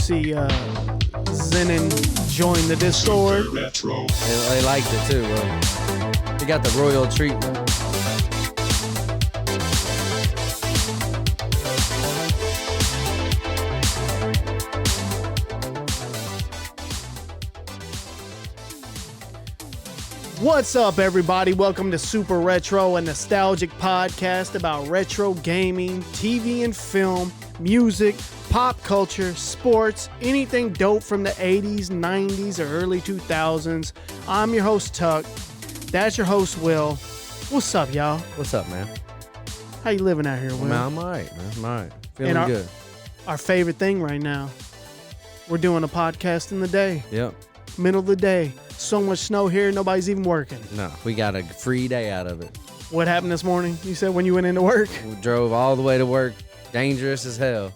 see Zenon join the Discord. They liked it too, bro. They got the royal treatment. What's up, everybody? Welcome to Super Retro, a nostalgic podcast about retro gaming, TV and film, music, pop culture, sports, anything dope from the 80s, 90s, or early 2000s. I'm your host, Tuck. That's your host, Will. What's up, y'all? What's up, man? How you living out here, Will? Man, I'm all right, man. I'm all right. Feeling good. Our favorite thing right now, we're doing a podcast in the day. Yep. Middle of the day. So much snow here, nobody's even working. No, we got a free day out of it. What happened this morning? You said when you went into work? We drove all the way to work. Dangerous as hell.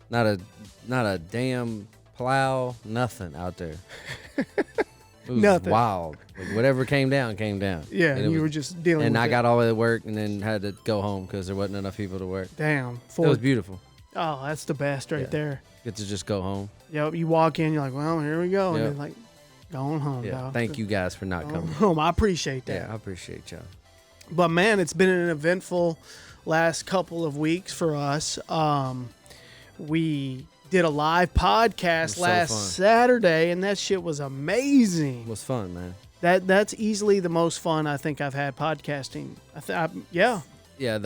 Not a damn plow, nothing out there. It was Nothing. Wild. Like whatever came down, came down. Yeah, and you were just dealing with it. And I got all the way to work and then had to go home because there wasn't enough people to work. Damn. It was beautiful. Oh, that's the best right there. Get to just go home. Yep, you walk in, you're like, well, here we go. Yep. And then like, going home, Yeah. dog. Thank you guys for not Going coming. home. I appreciate that. Yeah, I appreciate y'all. But man, it's been an eventful last couple of weeks for us. We did a live podcast last Saturday, and that shit was amazing. It was fun, man. That's easily the most fun I think I've had podcasting. Yeah. Yeah,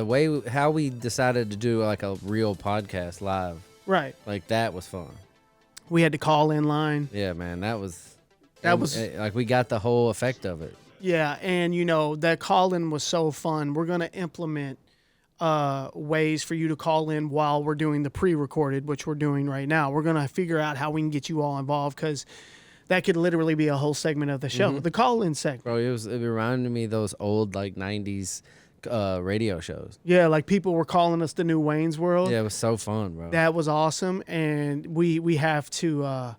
how we decided to do like a real podcast live, Right. like that was fun. We had to call in line. Yeah, man, that was like we got the whole effect of it. Yeah, and you know, that call-in was so fun. We're going to implement ways for you to call in while we're doing the pre-recorded, which we're doing right now. We're going to figure out how we can get you all involved because that could literally be a whole segment of the show, the call-in segment. Bro, it reminded me of those old like 90s radio shows. Yeah, like people were calling us the new Wayne's World. Yeah, it was so fun, bro. That was awesome, and we have to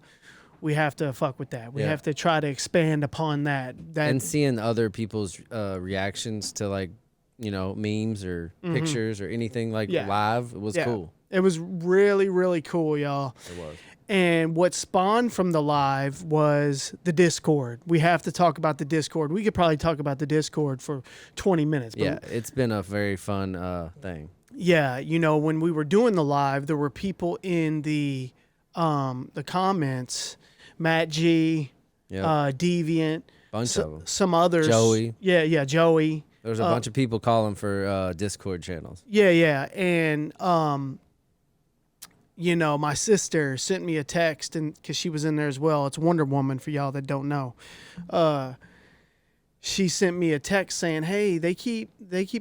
fuck with that. We have to try to expand upon that. And seeing other people's reactions to like, you know, memes or pictures or anything like live, it was cool. It was really, really cool, y'all. It was. And what spawned from the live was the Discord. We have to talk about the Discord. We could probably talk about the Discord for 20 minutes. But yeah, it's been a very fun thing. Yeah, you know, when we were doing the live, there were people in the comments, Matt G, Deviant, bunch of them. some others. Joey. Yeah, Joey. There was a bunch of people calling for Discord channels. Yeah, and you know, my sister sent me a text, and because she was in there as well. It's Wonder Woman for y'all that don't know. She sent me a text saying, "Hey, they keep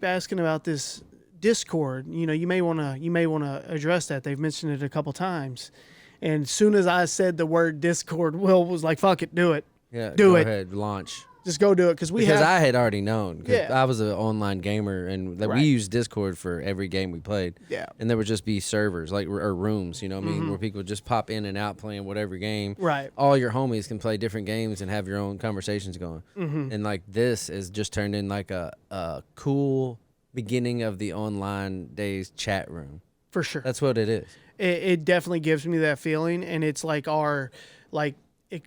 asking about this Discord. You know, you may wanna address that. They've mentioned it a couple times." And as soon as I said the word Discord, Will was like, "Fuck it, do it. Yeah, do go it. ahead, launch." Just go do it because I had already known. Yeah. I was an online gamer, and we used Discord for every game we played. Yeah. And there would just be servers, like or rooms, you know what I mean, where people would just pop in and out playing whatever game. Right. All your homies can play different games and have your own conversations going. And like this is just turned in like a cool beginning of the online days chat room. For sure. That's what it is. It definitely gives me that feeling, and it's like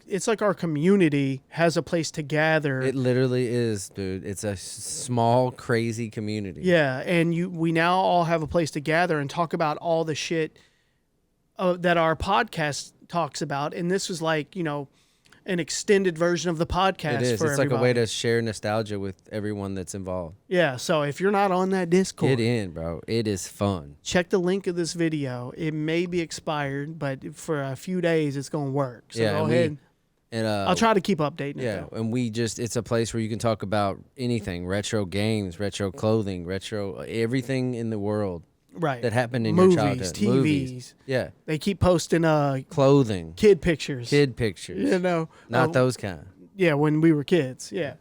it's like our community has a place to gather. It literally is, dude. It's a small, crazy community. Yeah, and we now all have a place to gather and talk about all the shit that our podcast talks about. And this was like, you know, an extended version of the podcast. It is. For it's everybody. like a way to share nostalgia with everyone that's involved. Yeah, so if you're not on that Discord, get in, bro. It is fun. Check the link of this video. It may be expired, but for a few days it's going to work. So go ahead. And I'll try to keep updating it. Yeah, though. and it's a place where you can talk about anything, retro games, retro clothing, retro everything in the world. Right. That happened in Movies, your childhood. TVs. Movies. Yeah. They keep posting clothing. Kid pictures. You know. Not those kind. Yeah, when we were kids. Yeah.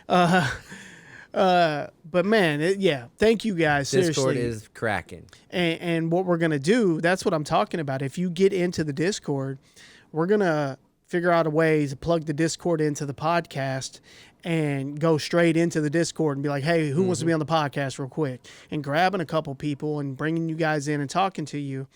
But man, thank you guys. Discord seriously. is cracking. And what we're going to do, that's what I'm talking about. If you get into the Discord, we're going to figure out a way to plug the Discord into the podcast and go straight into the Discord and be like, hey, who wants to be on the podcast real quick? And grabbing a couple people and bringing you guys in and talking to you.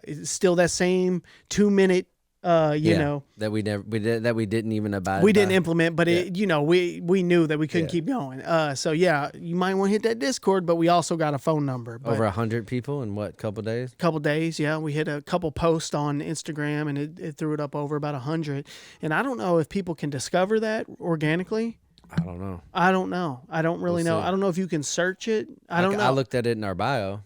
It's still that same 2-minute. You know that we didn't even abide. We didn't implement, but it, you know, we knew that we couldn't keep going. So yeah, you might want to hit that Discord, but we also got a phone number. But over 100 people in what, couple days? Couple days, yeah. We hit a couple posts on Instagram, and it threw it up over about 100. And I don't know if people can discover that organically. I don't know. I don't really know. I don't know if you can search it. I don't know. I looked at it in our bio.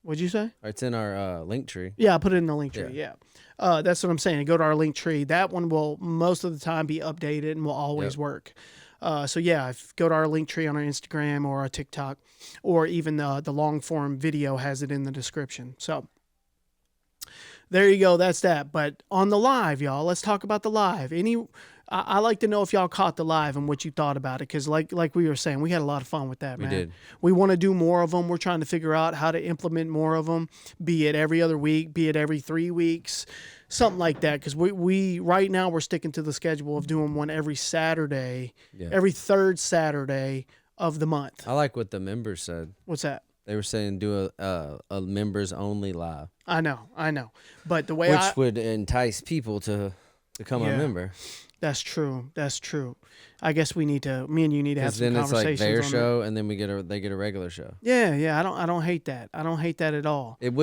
What'd you say? It's in our link tree. Yeah, I put it in the link tree. Yeah. That's what I'm saying. Go to our link tree. That one will most of the time be updated and will always work. So yeah, go to our link tree on our Instagram or our TikTok, or even the long form video has it in the description. So there you go. That's that. But on the live, y'all, let's talk about the live. I like to know if y'all caught the live and what you thought about it, because like we were saying, we had a lot of fun with that, man. We did. We want to do more of them. We're trying to figure out how to implement more of them, be it every other week, be it every 3 weeks, something like that, because we right now we're sticking to the schedule of doing one every Saturday, every third Saturday of the month. I like what the members said. What's that? They were saying do a members only live. I know. But the way which would entice people to become a member. That's true. I guess me and you need to have some conversations. Then it's like their show, and then they get a regular show. Yeah. I don't hate that. I don't hate that at all. It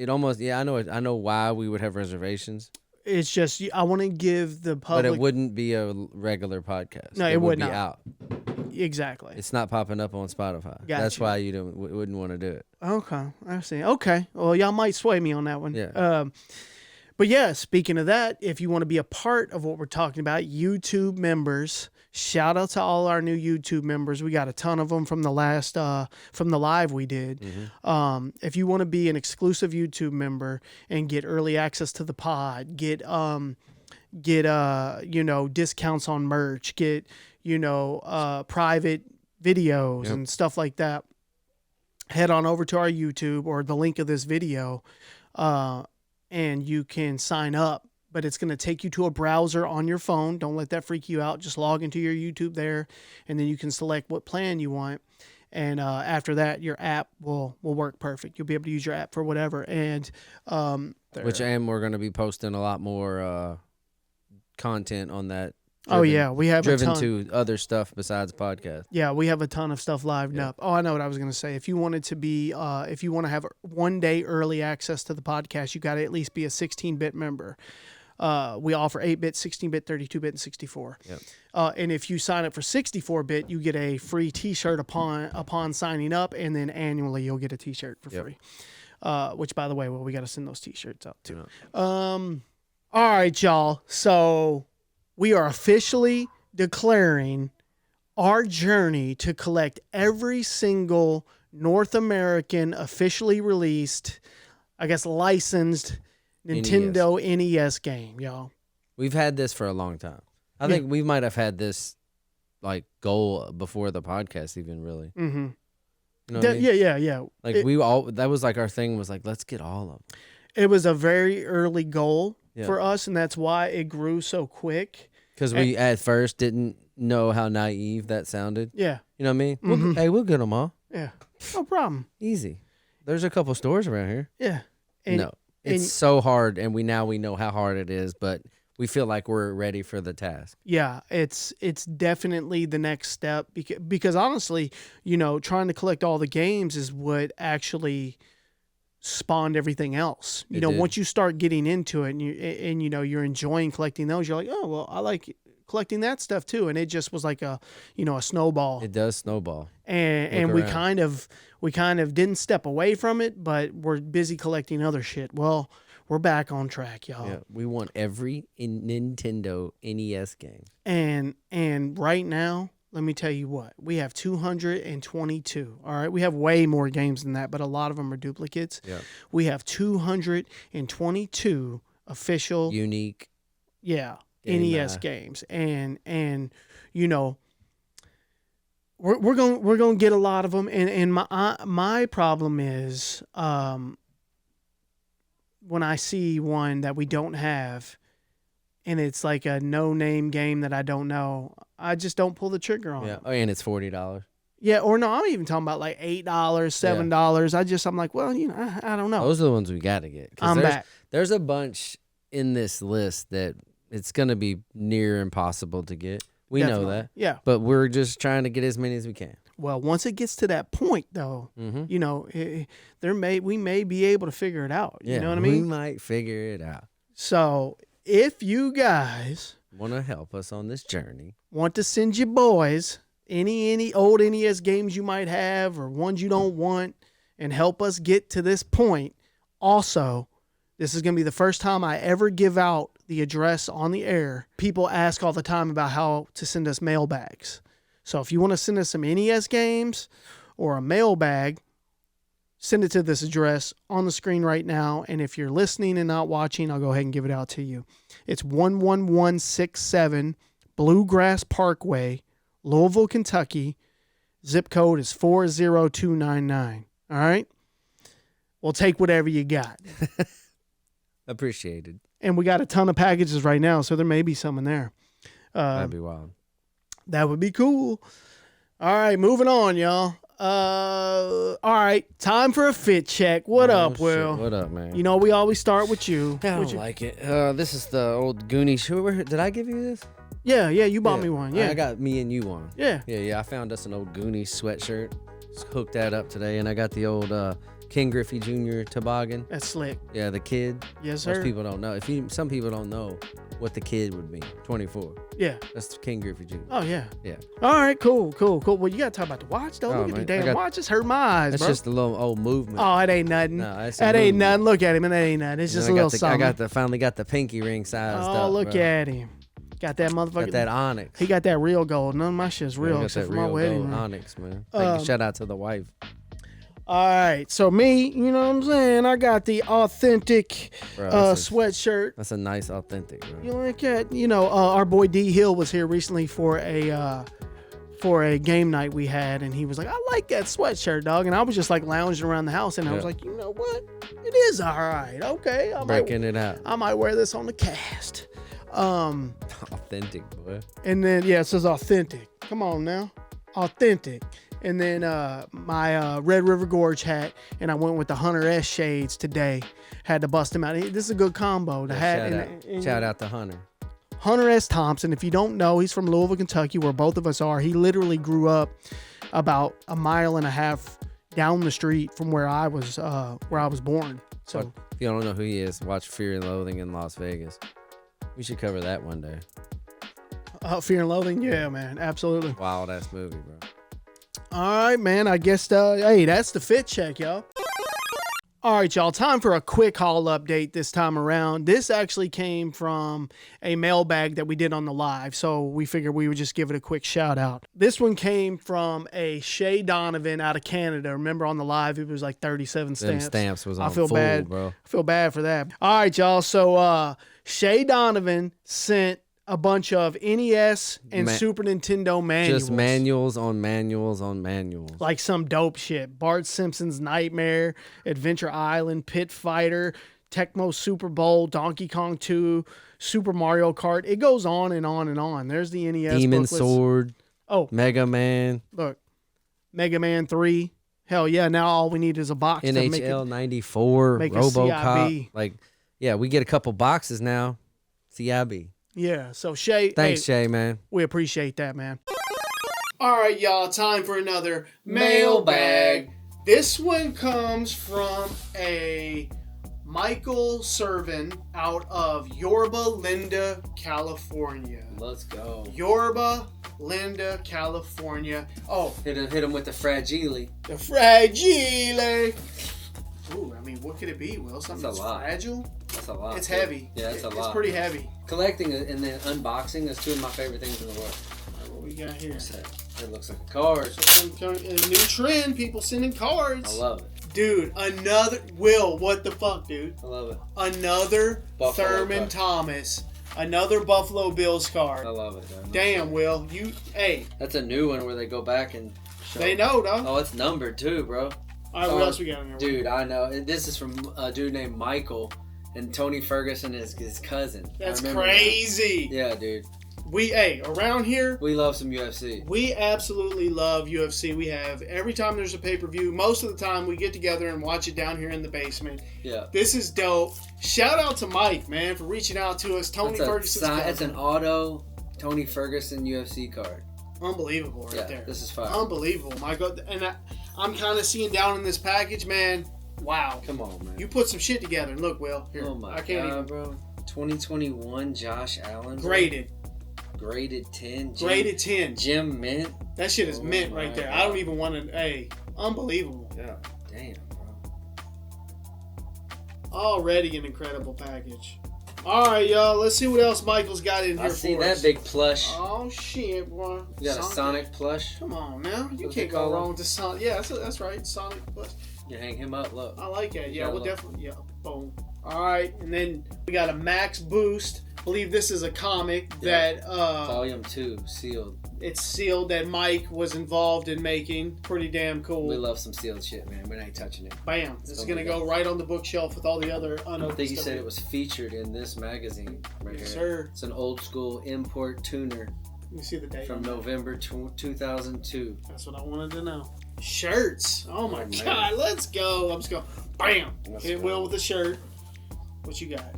almost. I know why we would have reservations. It's just I want to give the public. But it wouldn't be a regular podcast. No, it would not be out. Exactly. It's not popping up on Spotify. Gotcha. That's why you wouldn't want to do it. Okay, I see. Okay, well, y'all might sway me on that one. Yeah. But yeah, speaking of that, if you want to be a part of what we're talking about, YouTube members, shout out to all our new YouTube members. We got a ton of them from the last, from the live we did. Mm-hmm. If you want to be an exclusive YouTube member and get early access to the pod, get discounts on merch, get, private videos and stuff like that, head on over to our YouTube or the link of this video, and you can sign up, but it's going to take you to a browser on your phone. Don't let that freak you out. Just log into your YouTube there, and then you can select what plan you want. And after that, your app will work perfect. You'll be able to use your app for whatever. And we're going to be posting a lot more content on that. We have driven a ton. To other stuff besides podcast. Yeah, we have a ton of stuff lived up. Oh, I know what I was going to say. If you wanted to be, if you want to have 1 day early access to the podcast, you got to at least be a 16-bit member. We offer 8-bit, 16-bit, 32-bit, and 64. Yep. And if you sign up for 64-bit, you get a free T-shirt upon signing up, and then annually you'll get a T-shirt for free. Which, by the way, we got to send those T-shirts out too. All right, y'all. So we are officially declaring our journey to collect every single North American officially released, I guess licensed Nintendo NES game, y'all. We've had this for a long time. I think we might have had this like goal before the podcast even really. Mm-hmm. You know what I mean? Yeah. Like that was like our thing was like, let's get all of them. It was a very early goal for us, and that's why it grew so quick. Because we at first didn't know how naive that sounded. Yeah. You know what I mean? Mm-hmm. We'll get them all. Yeah. No problem. Easy. There's a couple stores around here. Yeah. It's so hard, and we know how hard it is, but we feel like we're ready for the task. Yeah, it's definitely the next step because honestly, trying to collect all the games is what actually spawned everything else. Once you start getting into it and you're enjoying collecting those, you're like, oh well, I like collecting that stuff too, and it just was like a snowball. It does snowball, and we kind of didn't step away from it, but we're busy collecting other shit. Well, we're back on track, y'all. Yeah, we want every Nintendo NES game, and right now, let me tell you what, we have 222. All right, we have way more games than that, but a lot of them are duplicates. Yeah, we have 222 official unique. Yeah. NES games, and we're going to get a lot of them, and my problem is when I see one that we don't have and it's like a no name game that I don't know, I just don't pull the trigger on it. Oh, and it's $40. Yeah, or no, I'm even talking about like $8, $7. I'm like, well, I don't know. Those are the ones we got to get. I'm back. There's a bunch in this list that it's going to be near impossible to get. We Definitely. know that. Yeah. But we're just trying to get as many as we can. Well, once it gets to that point, though, we may be able to figure it out. Yeah, you know what I mean? We might figure it out. So if you guys want to help us on this journey, want to send your boys any old NES games you might have or ones you don't want and help us get to this point. Also, this is going to be the first time I ever give out the address on the air. People ask all the time about how to send us mailbags. So if you want to send us some NES games or a mailbag, send it to this address on the screen right now. And if you're listening and not watching, I'll go ahead and give it out to you. It's 11167 Bluegrass Parkway, Louisville, Kentucky. Zip code is 40299. All right? We'll take whatever you got. Appreciated. And we got a ton of packages right now, so there may be some in there. That'd be wild. That would be cool. All right, moving on, y'all. All right, time for a fit check. What up, Will? What up, man? You know, we always start with you. I don't like it. This is the old Goonies. Did I give you this? Yeah, you bought me one. Yeah, I got me and you one. Yeah. I found us an old Goonies sweatshirt. Just hooked that up today, and I got the old King Griffey Jr. toboggan. That's slick. Yeah, the kid. Yes, sir. Most people don't know. Some people don't know what the kid would mean. 24. Yeah. That's King Griffey Jr. Oh, yeah. Yeah. All right, cool. Well, you got to talk about the watch, though. Look at the damn watch. It's hurt my eyes, That's bro. just a little old movement. Oh, it ain't nothing. No, that's that ain't nothing. Look at him, and that ain't nothing. It's just a little something. Finally got the pinky ring sized up. Oh, look bro. at him. Got that motherfucker. Got that onyx. He got that real gold. None of my shit's real except for my wedding ring. Onyx, man. Shout out to the wife. All right, so me, you know what I'm saying? I got the authentic sweatshirt. That's a nice authentic, bro. You like that? You know, our boy D Hill was here recently for a game night we had, and he was like, I like that sweatshirt, dog. And I was just like lounging around the house, and I was like, you know what? It is all right. Okay. Breaking it out. I might wear this on the cast. Authentic, boy. And then, it says authentic. Come on now. Authentic. And then my Red River Gorge hat, and I went with the Hunter S shades today. Had to bust them out. This is a good combo. The hat shout out to Hunter. Hunter S. Thompson. If you don't know, he's from Louisville, Kentucky, where both of us are. He literally grew up about a mile and a half down the street from where I was born. So if you don't know who he is, watch Fear and Loathing in Las Vegas. We should cover that one day. Fear and Loathing, yeah, man, absolutely. Wild ass movie, bro. All right, man. I guess hey, that's the fit check, y'all. All right, y'all. Time for a quick haul update this time around. This actually came from a mailbag that we did on the live, so we figured we would just give it a quick shout out. This one came from a Shay Donovan out of Canada. Remember on the live, it was like 37 stamps. Them stamps was on full, bad, bro. I feel bad for that. All right, y'all. So Shay Donovan sent a bunch of NES and Super Nintendo manuals. Just manuals on manuals on manuals. Like some dope shit. Bart Simpson's Nightmare, Adventure Island, Pit Fighter, Tecmo Super Bowl, Donkey Kong 2, Super Mario Kart. It goes on and on and on. There's the NES Demon booklets. Sword. Oh. Mega Man. Look. Mega Man 3. Hell yeah, now all we need is a box NHL to make it, 94. make RoboCop. Like, yeah, we get a couple boxes now. CIB. Yeah, so Shay. Thanks, Shay, man. We appreciate that, man. All right, y'all, time for another mailbag. This one comes from a Michael Servin out of Yorba Linda, California. Let's go. Yorba Linda, California. Oh. Hit him with the Fragile. The Fragile. Ooh, I mean, what could it be, Will? Something that's fragile? That's a lot. It's heavy. Yeah, it's a lot. It's pretty heavy. Collecting and then unboxing is two of my favorite things in the world. All right, what we got here? It looks like a card. A new trend, people sending cards. I love it. Dude, another... Will, what the fuck, dude? I love it. Another Buffalo Thurman card. Thomas. Another Buffalo Bills card. I love it, man. Damn, Will. Hey. That's a new one where they go back and show. They know, dog. Oh, it's numbered too, bro. All right, what else we got in there? Dude, I know. This is from a dude named Michael, and Tony Ferguson is his cousin. That's crazy. That. Yeah, dude. Around here, we love some UFC. We absolutely love UFC. We have every time there's a pay-per-view. Most of the time, we get together and watch it down here in the basement. Yeah. This is dope. Shout out to Mike, man, for reaching out to us. Tony Ferguson's cousin. It's an auto Tony Ferguson UFC card. Unbelievable right there. This is fire. Unbelievable, Michael. And I'm kind of seeing down in this package, man. Wow. Come on, man. You put some shit together. And look, Will. Here, oh, my I can't God, even. bro. 2021 Josh Allen. Graded 10. Graded 10. Jim Mint. That shit is mint right there. God. I don't even want to. Unbelievable. Yeah. Damn, bro. Already an incredible package. All right, y'all. Let's see what else Michael's got in here for us. I see that big plush. Oh, shit, boy. You got a Sonic plush? Come on, now. You can't go wrong with the Sonic. Yeah, that's right. Sonic plush. You hang him up, look. I like that. Yeah, we'll definitely. Yeah, boom. All right, and then we got a Max Boost. I believe this is a comic that... Volume 2, sealed. It's sealed that Mike was involved in making. Pretty damn cool. We love some sealed shit, man. We ain't touching it. Bam. This is going to go right on the bookshelf with all the other unopened I think you stuff. said it was featured in this magazine right yes, here. Sir. It's an old school import tuner. Let me see the date. From November 2002. That's what I wanted to know. Shirts. Oh my God. Man. Let's go. I'm just going, bam. Hit Will with the shirt. What you got?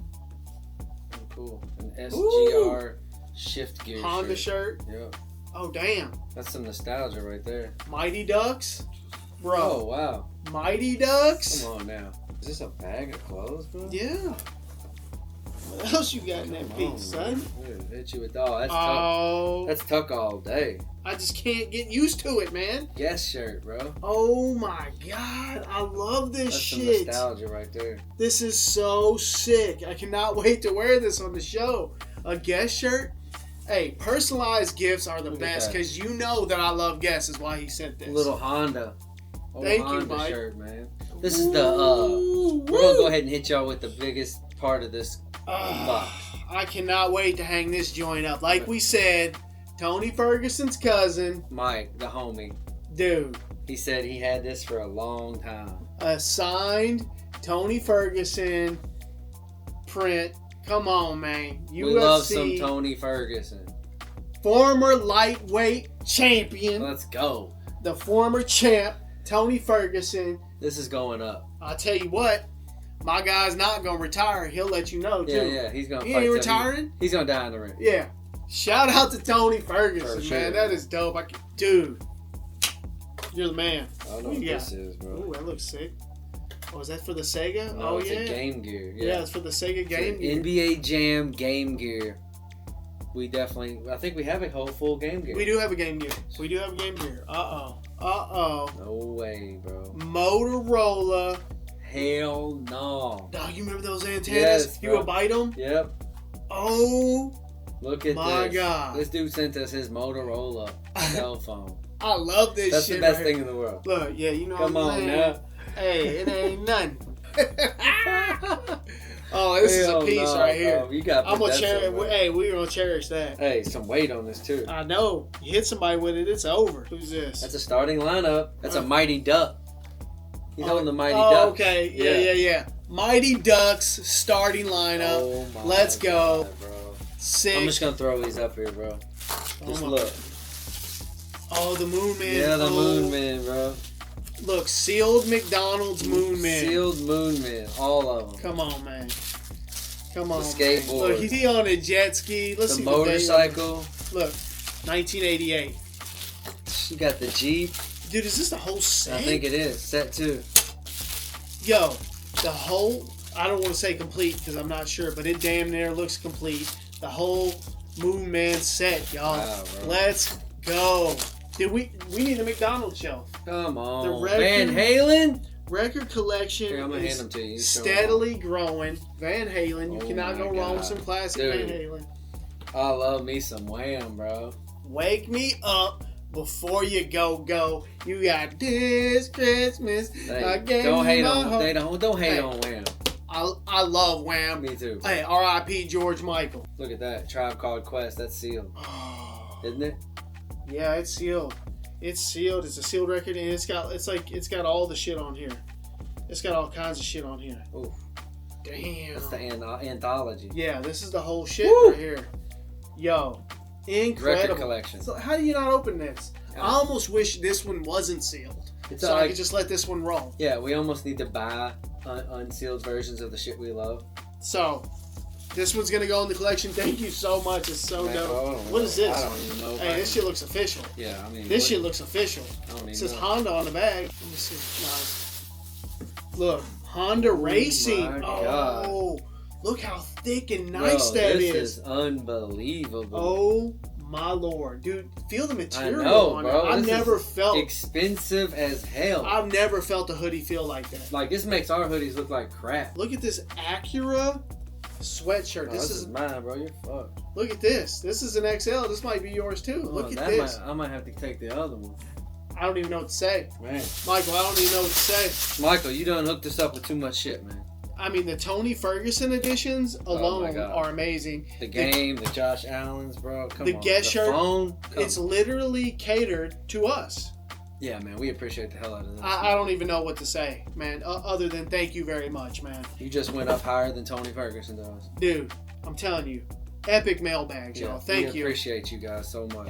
Oh, cool. An SGR shift gear Honda shirt. Yeah. Oh, damn. That's some nostalgia right there. Mighty Ducks. Bro. Oh, wow. Mighty Ducks. Come on now. Is this a bag of clothes, bro? Yeah. What else you got in that piece, son? Dude, hit you with that's tuck. That's tuck all day. I just can't get used to it, man. Guess shirt, bro. Oh my God. I love this shit. That's some nostalgia right there. This is so sick. I cannot wait to wear this on the show. A Guess shirt. Hey, personalized gifts are the best because you know that I love Guess is why he sent this. Little Honda. Thank Honda you, Mike. shirt, man. This is the we're gonna go ahead and hit y'all with the biggest part of this box. I cannot wait to hang this joint up. Like we said, Tony Ferguson's cousin, Mike, the homie. Dude. He said he had this for a long time. A signed Tony Ferguson print. Come on, man. UFC, we love some Tony Ferguson. Former lightweight champion. Let's go. The former champ, Tony Ferguson. This is going up. I'll tell you what, my guy's not going to retire. He'll let you know, too. Yeah, he's going to fight. He ain't retiring? He's going to die in the ring. Yeah. Shout out to Tony Ferguson, sure. man. That is dope. Dude, you're the man. I don't know what this is, bro. Ooh, that looks sick. Oh, is that for the Sega? No, it's a Game Gear. Yeah, it's for the Sega Game Gear. NBA Jam Game Gear. I think we have a whole full Game Gear. We do have a Game Gear. We do have a Game Gear. Uh-oh. No way, bro. Motorola. Hell no. Dog, you remember those antennas? Yes, you would bite them? Yep. Oh. Look at my this. God. This dude sent us his Motorola cell phone. I love this That's shit. That's the best right thing here. in the world. Look, yeah, you know Come what I'm on saying? now. Hey, it ain't nothing. Oh, this is a piece right here. You got I'm gonna cherish. Hey, we're gonna cherish that. Hey, some weight on this too. I know. You hit somebody with it, it's over. Who's this? That's a starting lineup. That's a Mighty Duck. He's holding the Mighty Duck. Okay. Yeah. Mighty Ducks starting lineup. Oh my Let's go. God, bro. Sick. I'm just gonna throw these up here, bro. Just look. Oh, the Moon Man. Yeah, the Moon Man, bro. Look, sealed McDonald's Moon Man. Sealed Moon Man, all of them. Come on, man. Come on. The skateboard. Man. Look, he's on a jet ski. Let's see the motorcycle. Look, 1988. You got the Jeep. Dude, is this the whole set? I think it is. Set 2. Yo, the whole, I don't want to say complete because I'm not sure, but it damn near looks complete. The whole Moon Man set, y'all. Wow, let's go. Dude, we need a McDonald's shelf. Come on. The Van Halen? Record collection Here, I'm gonna is hand them to you. steadily growing. Van Halen, you cannot go wrong with some classic Van Halen. I love me some Wham, bro. Wake me up before you go. You got this Christmas. Don't hate on Wham. I love Wham. Me too. Hey, R.I.P. George Michael. Look at that. Tribe Called Quest. That's sealed. Isn't it? Yeah, it's sealed. It's sealed. It's a sealed record, and it's got all the shit on here. It's got all kinds of shit on here. Ooh. Damn. That's the anthology. Yeah, this is the whole shit right here. Yo, Incredible. Record collection. So how do you not open this? I almost wish this one wasn't sealed. So I could just let this one roll. Yeah, we almost need to buy unsealed versions of the shit we love. So, this one's going to go in the collection. Thank you so much. It's so dope. What is this? I don't even know. Hey, this shit looks official. Yeah, I mean. This shit looks official. It says Honda on the bag. Let me see. Nice. Look, Honda Racing. My God. Oh, look how thick and nice that is. This is unbelievable. Oh, my Lord. Dude, feel the material I know, on bro. it. I've never felt expensive as hell. I've never felt a hoodie feel like that. Like, this makes our hoodies look like crap. Look at this Acura sweatshirt. Oh, this is mine, bro. You're fucked. Look at this. This is an XL. This might be yours too. Look at this. I might have to take the other one. I don't even know what to say. Man. Michael, I don't even know what to say. Michael, you done hooked us up with too much shit, man. I mean, the Tony Ferguson editions alone are amazing. The game, the Josh Allens, bro. Come on. The guest shirt, phone, it's literally catered to us. Yeah, man, we appreciate the hell out of this. I don't even know what to say, man, other than thank you very much, man. You just went up higher than Tony Ferguson does. Dude, I'm telling you, epic mailbags, y'all. Thank you. We appreciate you guys so much.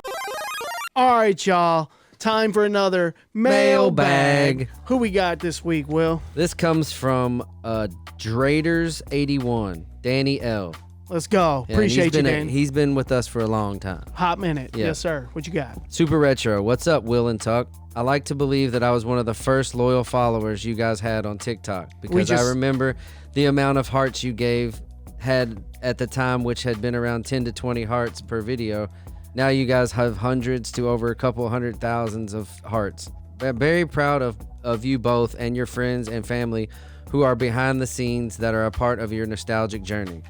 All right, y'all. Time for another mailbag. Who we got this week, Will? This comes from Draders81, Danny L. Let's go. Appreciate you, Dan. He's been with us for a long time. Hot minute. Yeah. Yes, sir. What you got? Super Retro. What's up, Will and Tuck? I like to believe that I was one of the first loyal followers you guys had on TikTok because I remember the amount of hearts you had at the time, which had been around 10 to 20 hearts per video. Now you guys have hundreds to over a couple 100,000 of hearts. I'm very proud of you both and your friends and family who are behind the scenes that are a part of your nostalgic journey.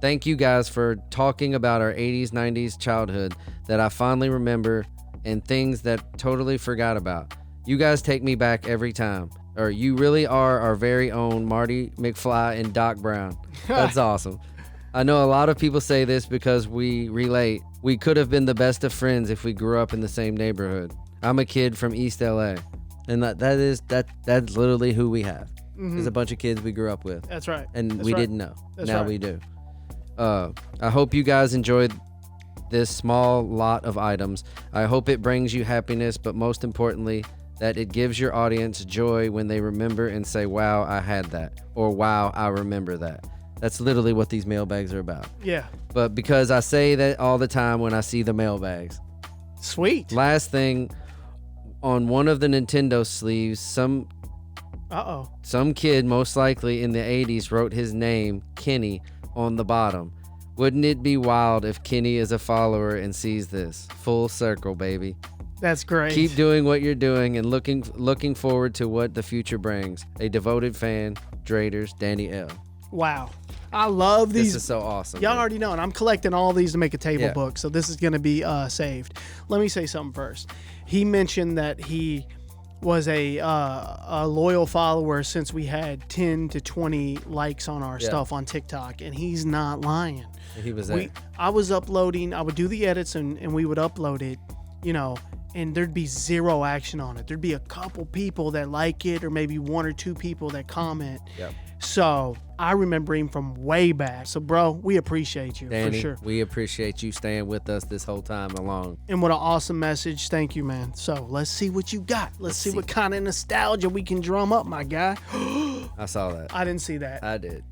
Thank you guys for talking about our 80s, 90s childhood that I fondly remember and things that totally forgot about. You guys take me back every time. Or you really are our very own Marty McFly and Doc Brown. That's awesome. I know a lot of people say this because we relate. We could have been the best of friends if we grew up in the same neighborhood. I'm a kid from East LA. And that's literally who we have. Mm-hmm. There's a bunch of kids we grew up with. That's right. And that's we right. didn't know. That's now right. we do. I hope you guys enjoyed this small lot of items. I hope it brings you happiness, but most importantly, that it gives your audience joy when they remember and say, wow, I had that. Or wow, I remember that. That's literally what these mailbags are about. Yeah. But because I say that all the time when I see the mailbags. Sweet. Last thing, on one of the Nintendo sleeves, some kid, most likely in the 80s, wrote his name, Kenny, on the bottom. Wouldn't it be wild if Kenny is a follower and sees this? Full circle, baby. That's great. Keep doing what you're doing and looking forward to what the future brings. A devoted fan, Draders, Danny L. Wow. I love these. This is so awesome. Y'all already know, and I'm collecting all these to make a table book, so this is going to be saved. Let me say something first. He mentioned that he was a loyal follower since we had 10 to 20 likes on our stuff on TikTok, and he's not lying. He was there. I was uploading. I would do the edits, and we would upload it, and there'd be zero action on it. There'd be a couple people that like it, or maybe one or two people that comment. Yep. So I remember him from way back. So, bro, we appreciate you, Danny, for sure. We appreciate you staying with us this whole time along. And what an awesome message. Thank you, man. So let's see what you got. Let's see what kind of nostalgia we can drum up, my guy. I saw that. I didn't see that. I did.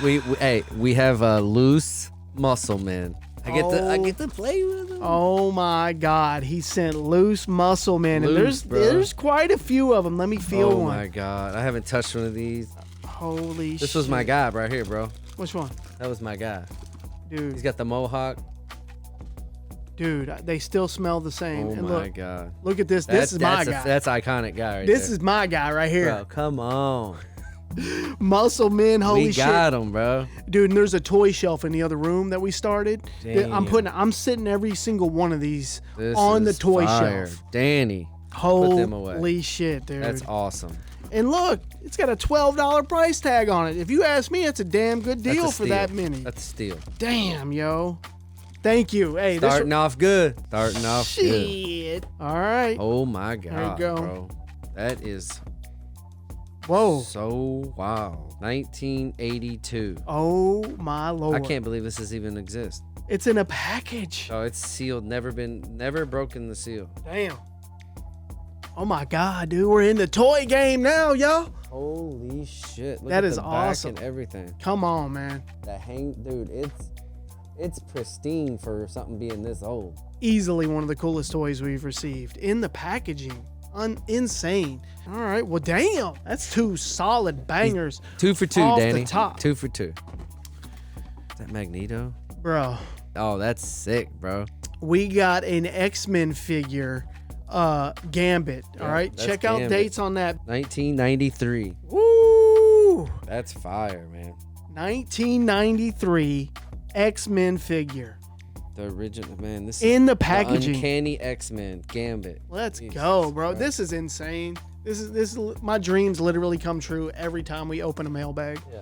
we have a loose muscle man. I get to play with him. Oh my God, he sent loose muscle man, and there's quite a few of them. Let me feel one. Oh my God, I haven't touched one of these. Holy shit. This was my guy right here, bro. Which one? That was my guy. Dude. He's got the mohawk. Dude, they still smell the same. Oh and my God. Look at this. This is my guy. That's iconic guy right This is my guy right here. Bro, come on. Muscle men, holy shit. We got him, bro. Dude, and there's a toy shelf in the other room that we started. Damn. I'm sitting every single one of these on the toy shelf. Danny. Holy put them away. Shit, dude. That's awesome. And look, it's got a $12 price tag on it. If you ask me, it's a damn good deal for that many. That's a steal. Damn, yo. Thank you. Hey, Starting off good. Good. Shit. All right. Oh my God, there you go. bro. That is Whoa. So, wow. 1982. Oh, my Lord. I can't believe this is even exist. It's in a package. Oh, it's sealed. Never broken the seal. Damn. Oh, my God, dude. We're in the toy game now, yo. Holy shit. Look That at is the back awesome. and everything. Come on, man. Dude, it's pristine for something being this old. Easily one of the coolest toys we've received. In the packaging. Insane. All right. Well, damn. That's 2 solid bangers. 2 for 2, off Danny. the top. 2 for 2. Is that Magneto? Bro. Oh, that's sick, bro. We got an X-Men figure, Gambit. Yeah, All right. that's Check out Gambit. dates on that. 1993. Woo! That's fire, man. 1993 X-Men figure. The original, man. This In the is packaging. the Uncanny X-Men Gambit. Let's Jesus go, bro. Christ. This is insane. This is my dreams literally come true every time we open a mailbag Yeah.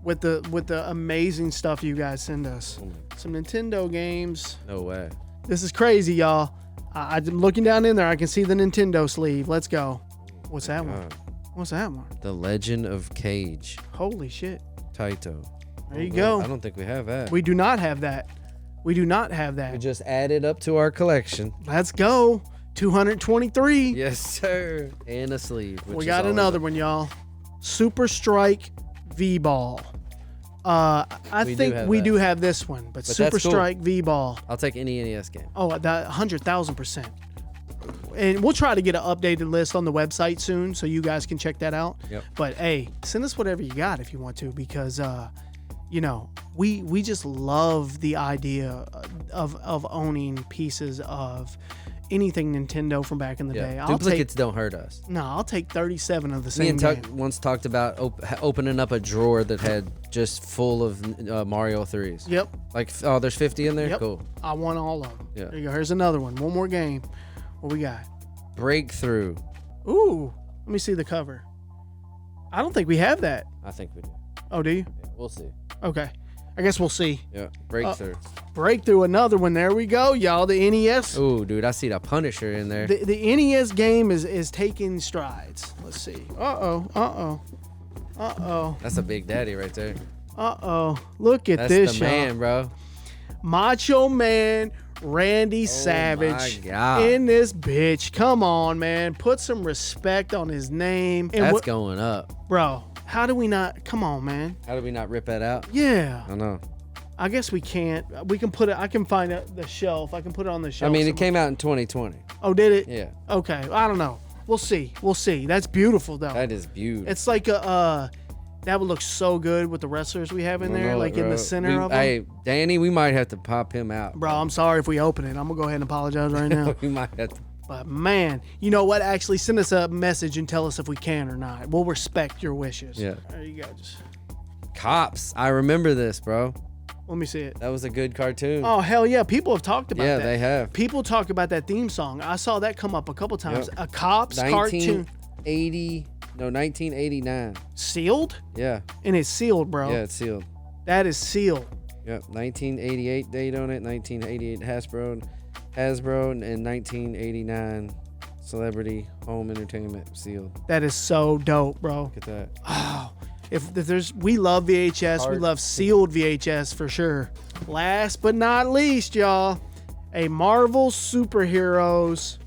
with the amazing stuff you guys send us. Oh my- Some Nintendo games. No way. This is crazy, y'all. I'm looking down in there. I can see the Nintendo sleeve. Let's go. What's that one? God. What's that one? The Legend of Cage. Holy shit. Taito. There you go. I don't think we have that. We do not have that. We do not have We that. just added up to our collection. Let's go. 223. Yes, sir. And a sleeve. We got another one, y'all. Super Strike V-Ball. I We do think have we that. do have this one, but that's Super cool. Strike V-Ball. I'll take any NES game. Oh, that 100,000%. And we'll try to get an updated list on the website soon, so you guys can check that out. Yep. But hey, send us whatever you got if you want to, because you know, we just love the idea of owning pieces of anything Nintendo from back in the day. Duplicates don't hurt us. I'll take 37 of the Me same and Tuck game. once talked about opening up a drawer that had just full of Mario 3s. Yep. Like, oh, there's 50 in there? Yep. Cool. I want all of them. Yeah. There you go. Here's another one. One more game. What we got? Breakthrough. Ooh. Let me see the cover. I don't think we have that. I think we do. Oh, do you? Yeah, we'll see. Okay. I guess we'll see. Yeah, Breakthrough. Breakthrough, another one. There we go, y'all. The NES. Ooh, dude, I see the Punisher in there. The NES game is taking strides. Let's see. Uh-oh. That's a big daddy right there. Look at That's this, the man, y'all. bro. Macho Man Randy Savage my God. in this bitch. Come on, man. Put some respect on his name. And That's going up. bro, how do we not? Come on, man. How do we not rip that out? Yeah. I know. I guess we can't. We can put it. I can find the shelf. I can put it on the shelf. I mean, it somewhere. came out in 2020. Oh, did it? Yeah. Okay. I don't know. We'll see. That's beautiful, though. That is beautiful. It's like that would look so good with the wrestlers we have in there, like in the center of them. Hey, Danny, we might have to pop him out. Bro, I'm sorry if we open it. I'm gonna go ahead and apologize right now. We might have to. But man, you know what? Actually, send us a message and tell us if we can or not. We'll respect your wishes. Yeah. There you go. Just Cops. I remember this, bro. let me see it. That was a good cartoon. Oh hell yeah! People have talked about yeah, that. they have. People talk about that theme song. I saw that come up a couple times. Yep. A Cops cartoon. 1989. Sealed? Yeah. And it's sealed, bro. Yeah, it's sealed. That is sealed. Yep. 1988 date on it. 1988 Hasbro, and 1989 Celebrity Home Entertainment sealed. That is so dope, bro. Look at that. Oh, if there's, we love VHS. We love sealed VHS for sure. Last but not least, y'all, a Marvel Superheroes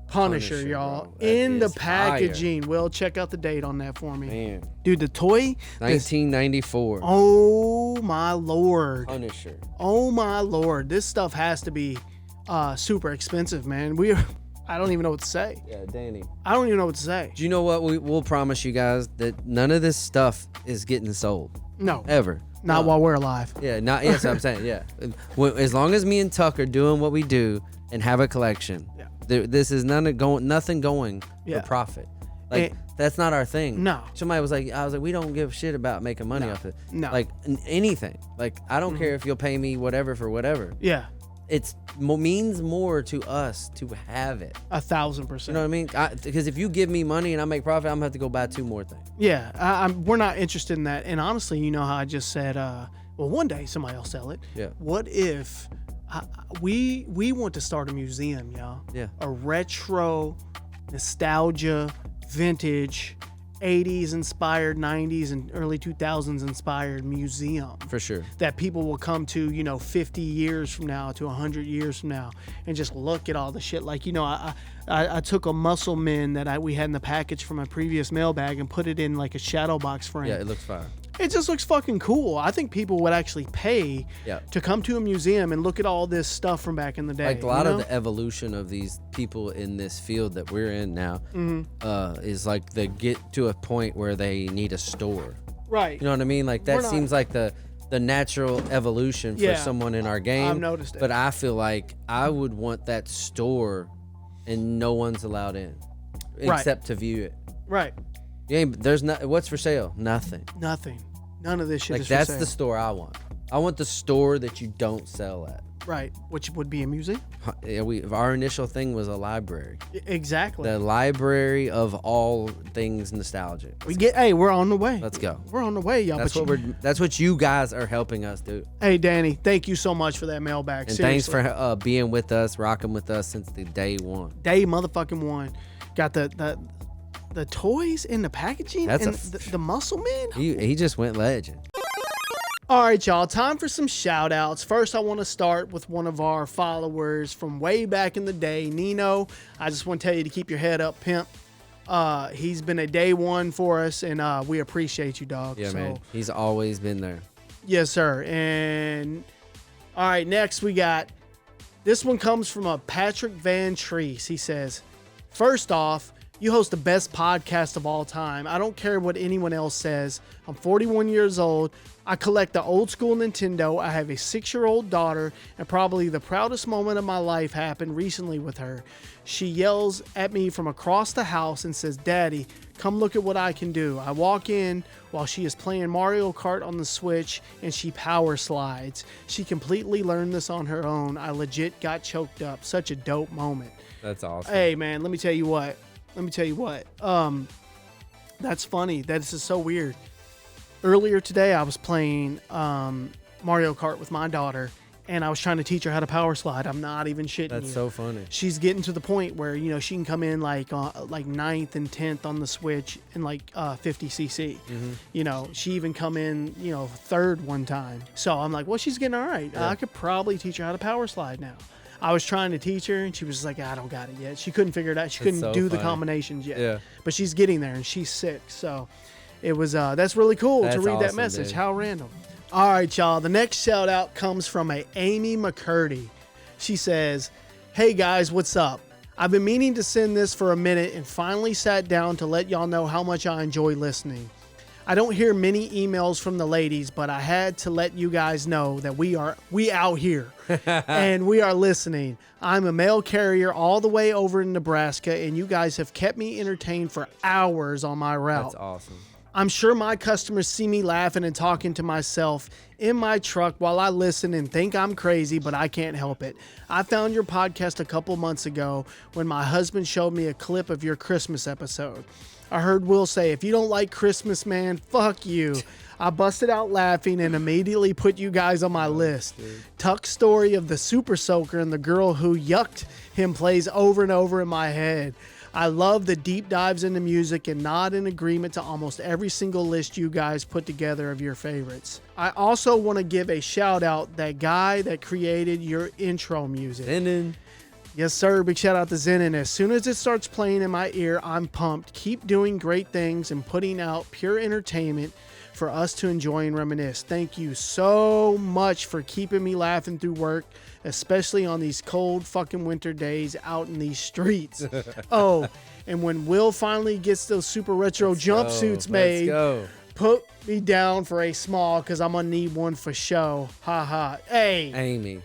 Punisher, y'all, bro. That in the is packaging. Will, check out the date on that for me. Man. Dude, the toy. 1994. Oh my lord. Punisher. Oh my lord. This stuff has to be super expensive, man. I don't even know what to say. Yeah, Danny. I don't even know what to say. Do you know what? We'll promise you guys that none of this stuff is getting sold. No. Ever. Not while we're alive. Yeah, yes, I'm saying, yeah. As long as me and Tuck are doing what we do and have a collection, this is nothing going for profit. Like, that's not our thing. No. Somebody was like, we don't give a shit about making money off it. No. Like, anything. Like, I don't care if you'll pay me whatever for whatever. Yeah. It means more to us to have it. 1,000%. You know what I mean? Because if you give me money and I make profit, I'm going to have to go buy 2 more things. Yeah, we're not interested in that. And honestly, you know how I just said, well, one day somebody will sell it. Yeah. What if we want to start a museum, y'all? Yeah. A retro, nostalgia, vintage, 80s inspired, 90s and early 2000s inspired museum. For sure. That people will come to, 50 years from now to 100 years from now and just look at all the shit. Like, I took a Muscle Men that we had in the package from a previous mailbag and put it in like a shadow box frame. Yeah, it looks fire. It just looks fucking cool. I think people would actually pay to come to a museum and look at all this stuff from back in the day. Like a lot of the evolution of these people in this field that we're in now is like they get to a point where they need a store. Right. You know what I mean? Like that seems like the natural evolution for someone in our game. I've noticed it. But I feel like I would want that store and no one's allowed in except to view it. Right. Yeah, there's what's for sale? Nothing. None of this shit is for that's sale. the store I want. I want the store that you don't sell at. Right, which would be a museum. Our initial thing was a library. Exactly. The library of all things nostalgic. We're on the way. Let's go. We're on the way, y'all. That's what you guys are helping us do. Hey, Danny, thank you so much for that mailbag. And seriously. thanks for being with us, rocking with us since the day one. Day motherfucking one. Got the toys in the packaging and the Muscle Man. He just went legend. All right, y'all. Time for some shout outs. First, I want to start with one of our followers from way back in the day, Nino. I just want to tell you to keep your head up, pimp. He's been a day one for us, and we appreciate you, dog. Yeah, man. He's always been there. Yes, sir. And all right, next we got, this one comes from a Patrick Van Treese. He says, first off, you host the best podcast of all time. I don't care what anyone else says. I'm 41 years old. I collect the old school Nintendo. I have a 6-year-old daughter, and probably the proudest moment of my life happened recently with her. She yells at me from across the house and says, "Daddy, come look at what I can do." I walk in while she is playing Mario Kart on the Switch, and she power slides. She completely learned this on her own. I legit got choked up. Such a dope moment. That's awesome. Hey, man, let me tell you what. That's funny. This is so weird. Earlier today, I was playing Mario Kart with my daughter, and I was trying to teach her how to power slide. I'm not even shitting you. That's so funny. She's getting to the point where, she can come in like 9th and 10th on the Switch in 50cc. Mm-hmm. She even come in, 3rd one time. So I'm like, well, she's getting all right. I could probably teach her how to power slide now. I was trying to teach her, and she was like, I don't got it yet. She couldn't figure it out. She couldn't do the combinations yet. Yeah. But she's getting there, and she's 6. So it was, that's really cool to read that message. Dude. How random. All right, y'all. The next shout out comes from a Amy McCurdy. She says, "Hey guys, what's up? I've been meaning to send this for a minute and finally sat down to let y'all know how much I enjoy listening. I don't hear many emails from the ladies, but I had to let you guys know that we out here and we are listening. I'm a mail carrier all the way over in Nebraska, and you guys have kept me entertained for hours on my route. That's awesome. I'm sure my customers see me laughing and talking to myself in my truck while I listen and think I'm crazy, but I can't help it. I found your podcast a couple months ago when my husband showed me a clip of your Christmas episode. I heard Will say, "If you don't like Christmas, man, fuck you." I busted out laughing and immediately put you guys on my list. Tuck's story of the super soaker and the girl who yucked him plays over and over in my head. I love the deep dives into music and nod in agreement to almost every single list you guys put together of your favorites. I also want to give a shout out that guy that created your intro music. Zenon. Yes, sir. Big shout out to Zenon. As soon as it starts playing in my ear, I'm pumped. Keep doing great things and putting out pure entertainment for us to enjoy and reminisce. Thank you so much for keeping me laughing through work, especially on these cold fucking winter days out in these streets. Oh, and when Will finally gets those super retro jumpsuits made, put me down for a small, because I'm going to need one for show. Ha ha. Hey. Amy.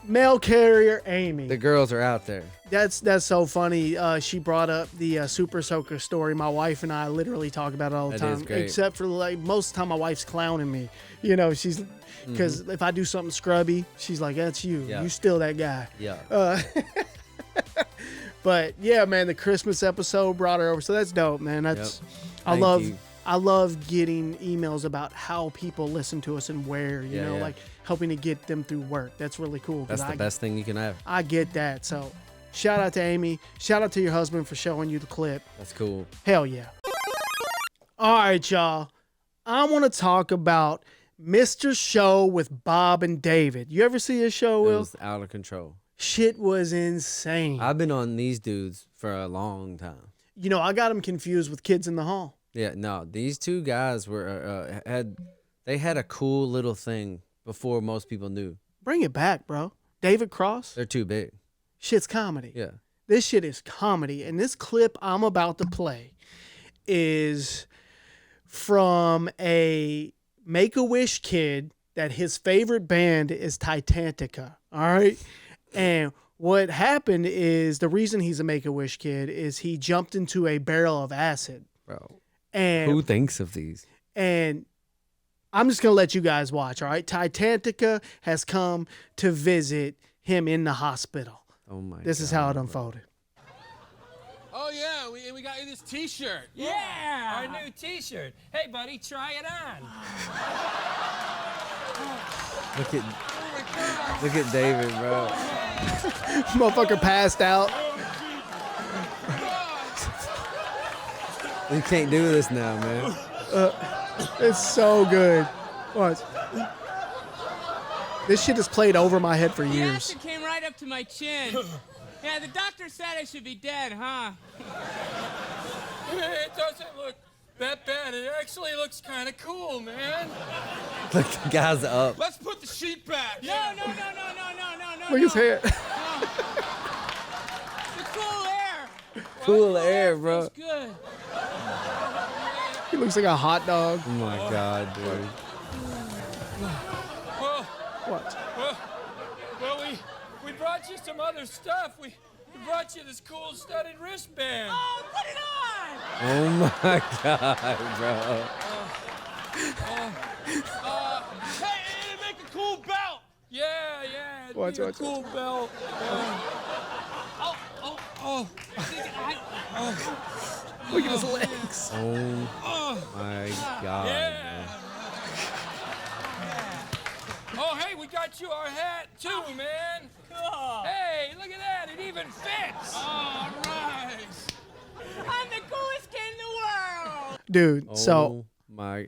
Mail carrier Amy. The girls are out there. That's so funny. She brought up the Super Soaker story. My wife and I literally talk about it all the time. Except for most of the time my wife's clowning me. She's because if I do something scrubby, she's like, "That's you. Yeah. You still that guy." Yeah. But yeah, man, the Christmas episode brought her over. So that's dope, man. That's I love getting emails about how people listen to us and where, you know, like helping to get them through work. That's really cool. That's the best thing you can have. I get that. So shout out to Amy. Shout out to your husband for showing you the clip. That's cool. Hell yeah. All right, y'all. I want to talk about Mr. Show with Bob and David. You ever see his show, Will? It was out of control. Shit was insane. I've been on these dudes for a long time. You know, I got them confused with Kids in the Hall. Yeah, no, these two guys were had a cool little thing before most people knew. Bring it back, bro. David Cross. They're too big. Shit's comedy. Yeah. This shit is comedy. And this clip I'm about to play is from a Make-A-Wish kid that his favorite band is Titanica. All right. And what happened is the reason he's a Make-A-Wish kid is he jumped into a barrel of acid. Bro. And who thinks of these? And I'm just going to let you guys watch. All right. Titanica has come to visit him in the hospital. Oh my God. This is how it unfolded. Oh, yeah, we got you this T-shirt. Yeah, our new T-shirt. Hey, buddy, try it on. Look at David, bro. Motherfucker passed out. You can't do this now, man. It's so good. Watch. This shit has played over my head for The years. acid came right up to my chin. Yeah, the doctor said I should be dead, huh? It doesn't look that bad. It actually looks kind of cool, man. Look, the guy's up. Let's put the sheet back. No. Look at his head. The cool air. Cool air, bro. Feels good. He looks like a hot dog. Oh my God, dude. Well, What? well, we brought you some other stuff. We brought you this cool studded wristband. Oh, put it on! Oh my God, bro. Hey, it'd make a cool belt. Yeah, it'd Watch, be a watch, cool belt. Look at his legs. Oh my God, man. Oh, hey, we got you our hat too, man. Cool. Hey, look at that. It even fits. All right. I'm the coolest kid in the world. Dude, so Oh my.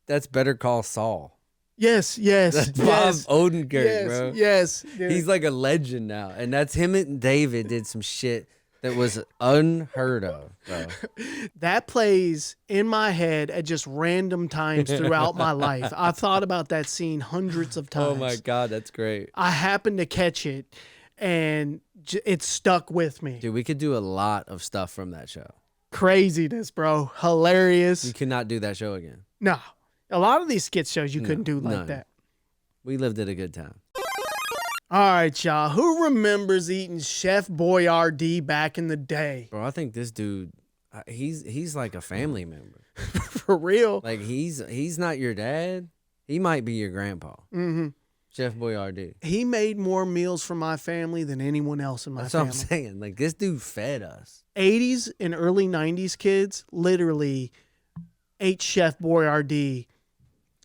That's Better Call Saul. yes. That's Bob Odenkirk, bro. Yes. Dude. He's like a legend now. And that's him and David did some shit that was unheard of, bro. That plays in my head at just random times throughout my life. I've thought about that scene hundreds of times. Oh my God, that's great. I happened to catch it, and it stuck with me. Dude, we could do a lot of stuff from that show. Craziness, bro. Hilarious. You could not do that show again. No. A lot of these skit shows you couldn't do like none. that. We lived at a good time. All right, y'all. Who remembers eating Chef Boyardee back in the day? Bro, I think this dude, he's like a family member. For real. Like he's not your dad. He might be your grandpa. Mm-hmm. Chef Boyardee. He made more meals for my family than anyone else in my That's family. what I'm saying. Like this dude fed us. 80s and early 90s kids literally ate Chef Boyardee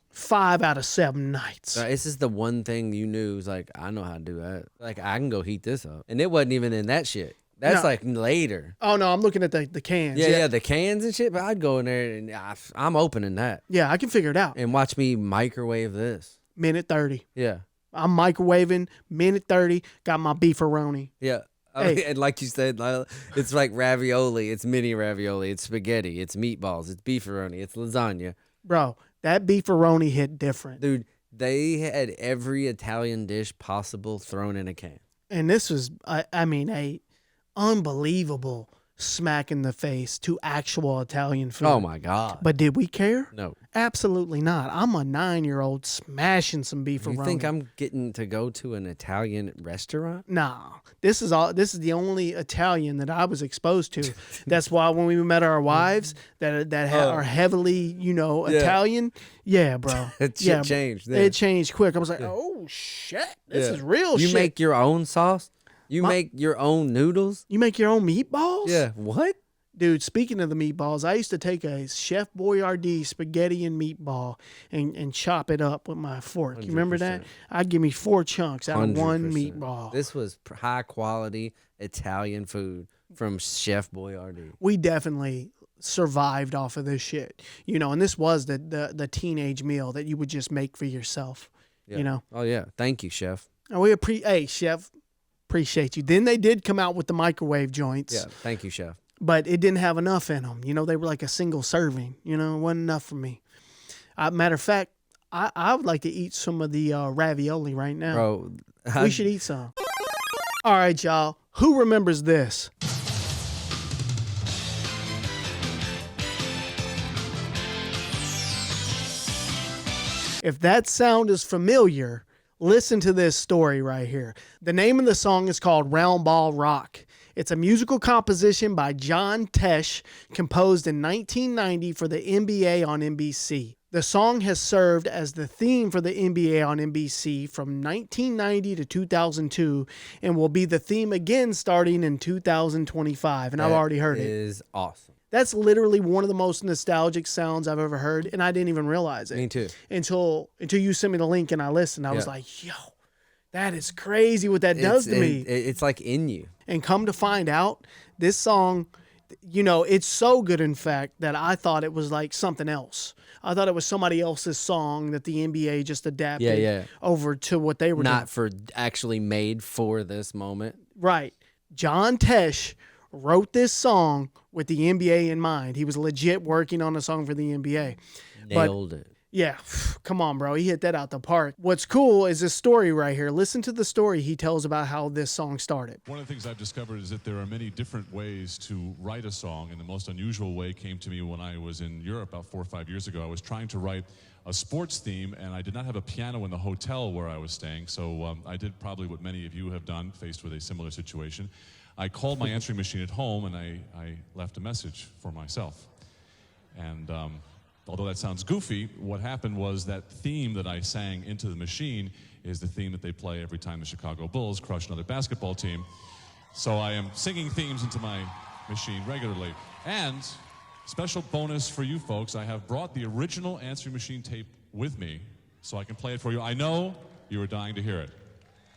5 out of 7 nights. This is the one thing you knew. Was like, I know how to do that. Like, I can go heat this up. And it wasn't even in that shit. That's No. like later. Oh, no, I'm looking at the cans. Yeah, the cans and shit. But I'd go in there and I'm opening that. Yeah, I can figure it out. And watch me microwave this. Minute 30. Yeah. I'm microwaving, minute 30, got my beefaroni. Yeah. Hey. And like you said, it's like ravioli. It's mini ravioli. It's spaghetti. It's meatballs. It's beefaroni. It's lasagna. Bro, that beefaroni hit different. Dude, they had every Italian dish possible thrown in a can. And this was, I mean, a unbelievable smack in the face to actual Italian food. Oh, my God. But did we care? No. Absolutely not. I'm a 9-year-old smashing some beefaroni. You think I'm getting to go to an Italian restaurant? Nah, this is the only Italian that I was exposed to. That's why when we met our wives that are heavily, Italian. Yeah, bro. It yeah, changed. It changed quick. I was like, oh shit, this is real You shit. make your own sauce? You make your own noodles? You make your own meatballs? Yeah. What? Dude, speaking of the meatballs, I used to take a Chef Boyardee spaghetti and meatball and chop it up with my fork. You remember that? 100%. I'd give me 4 chunks out of one 100%. meatball. This was high quality Italian food from Chef Boyardee. We definitely survived off of this shit, you know, and this was the teenage meal that you would just make for yourself, you know? Oh yeah. Thank you, chef. Oh, hey, chef, appreciate you. Then they did come out with the microwave joints. Yeah. Thank you, chef. But it didn't have enough in them. You know, they were like a single serving, you know, it wasn't enough for me. Matter of fact, I would like to eat some of the ravioli right now. Bro, we should eat some. All right, y'all. Who remembers this? If that sound is familiar, listen to this story right here. The name of the song is called Roundball Rock. It's a musical composition by John Tesh, composed in 1990 for the NBA on NBC. The song has served as the theme for the NBA on NBC from 1990 to 2002 and will be the theme again starting in 2025. And I've already heard it. It is awesome. That's literally one of the most nostalgic sounds I've ever heard, and I didn't even realize it. Me too. Until you sent me the link and I listened. I was like, yo, that is crazy what that does to me. It's like in you. And come to find out, this song, you know, it's so good, in fact, that I thought it was like something else. I thought it was somebody else's song that the NBA just adapted over to what they were doing. Not for actually made for this moment. Right. John Tesh wrote this song with the NBA in mind. He was legit working on a song for the NBA. Nailed it. Yeah, come on, bro. He hit that out the park. What's cool is this story right here. Listen to the story he tells about how this song started. One of the things I've discovered is that there are many different ways to write a song, and the most unusual way came to me when I was in Europe about 4 or 5 years ago. I was trying to write a sports theme, and I did not have a piano in the hotel where I was staying, so I did probably what many of you have done, faced with a similar situation. I called my answering machine at home, and I left a message for myself. And although that sounds goofy, what happened was that theme that I sang into the machine is the theme that they play every time the Chicago Bulls crush another basketball team. So I am singing themes into my machine regularly. And special bonus for you folks, I have brought the original answering machine tape with me so I can play it for you. I know you were dying to hear it.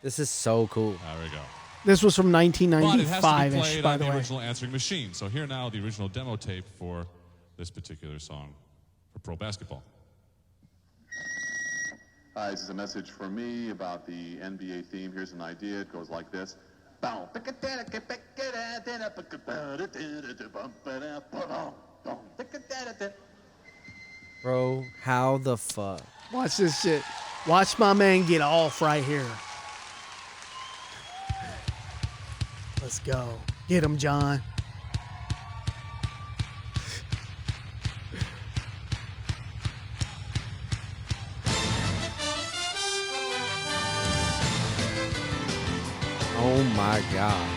This is so cool. There we go. This was from But it has to be 1995-ish, played by on the the way. original answering machine. So here now the original demo tape for this particular song for pro basketball. Hi, this is a message for me about the NBA theme. Here's an idea. It goes like this. Bro, how the fuck? Watch this shit. Watch my man get off right here. Let's go. Get him, John. Oh my God.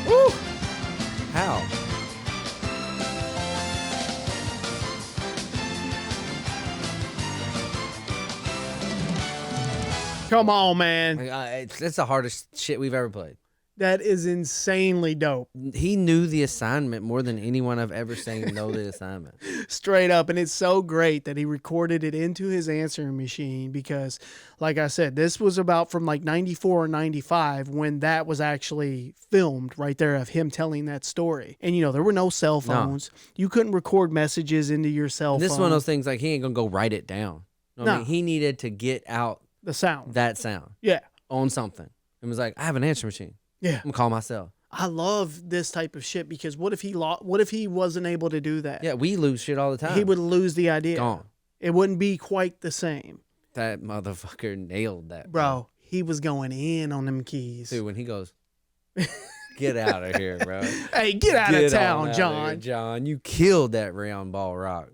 Woo! How? Come on, man. It's the hardest shit we've ever played. That is insanely dope. He knew the assignment more than anyone I've ever seen know the assignment. Straight up. And it's so great that he recorded it into his answering machine because, like I said, this was about from like 94 or 95 when that was actually filmed right there of him telling that story. And, you know, there were no cell phones. No. You couldn't record messages into your cell phone. This is one of those things like he ain't going to go write it down. You know what I mean? He needed to get out the sound. That sound. Yeah. On something. It was like, I have an answering machine. Yeah. I'm gonna call myself. I love this type of shit because what if he wasn't able to do that? Yeah, we lose shit all the time. He would lose the idea. Gone. It wouldn't be quite the same. That motherfucker nailed that. Bro, he was going in on them keys. Dude, when he goes, get out of here, bro. Hey, get out of town, John. John, you killed that round ball rock.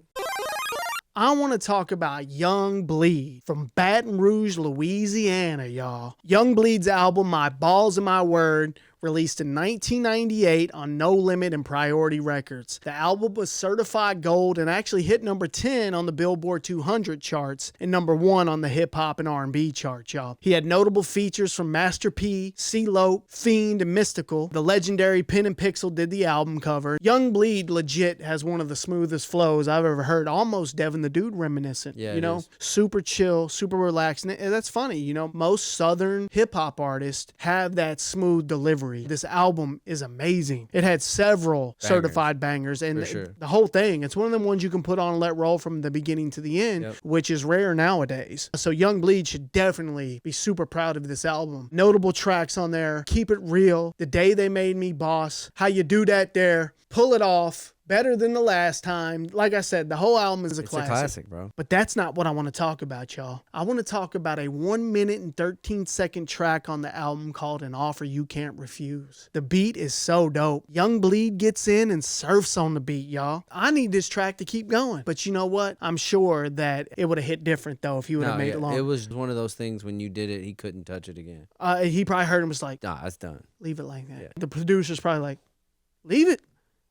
I want to talk about Young Bleed from Baton Rouge, Louisiana, y'all. Young Bleed's album, My Balls and My Word, released in 1998 on No Limit and Priority Records. The album was certified gold and actually hit number 10 on the Billboard 200 charts and number 1 on the hip-hop and R&B charts, y'all. He had notable features from Master P, CeeLo, Fiend, and Mystical. The legendary Pen and Pixel did the album cover. Young Bleed legit has one of the smoothest flows I've ever heard, almost Devin the Dude reminiscent. Yeah, you know, super chill, super relaxed. And that's funny, you know, most Southern hip-hop artists have that smooth delivery. This album is amazing. It had several certified bangers, and the whole thing, it's one of them ones you can put on and let roll from the beginning to the end, which is rare nowadays. So Young Bleed should definitely be super proud of this album. Notable tracks on there: Keep It Real, The Day They Made Me Boss, How You Do That There, Pull It Off, Better Than the Last Time. Like I said, the whole album is a classic. It's a classic, bro. But that's not what I want to talk about, y'all. I want to talk about a 1 minute and 13-second track on the album called An Offer You Can't Refuse. The beat is so dope. Young Bleed gets in and surfs on the beat, y'all. I need this track to keep going. But you know what? I'm sure that it would have hit different, though, if you would have made it longer. It was one of those things when you did it, he couldn't touch it again. He probably heard him was like, nah, it's done. Leave it like that. Yeah. The producer's probably like, leave it.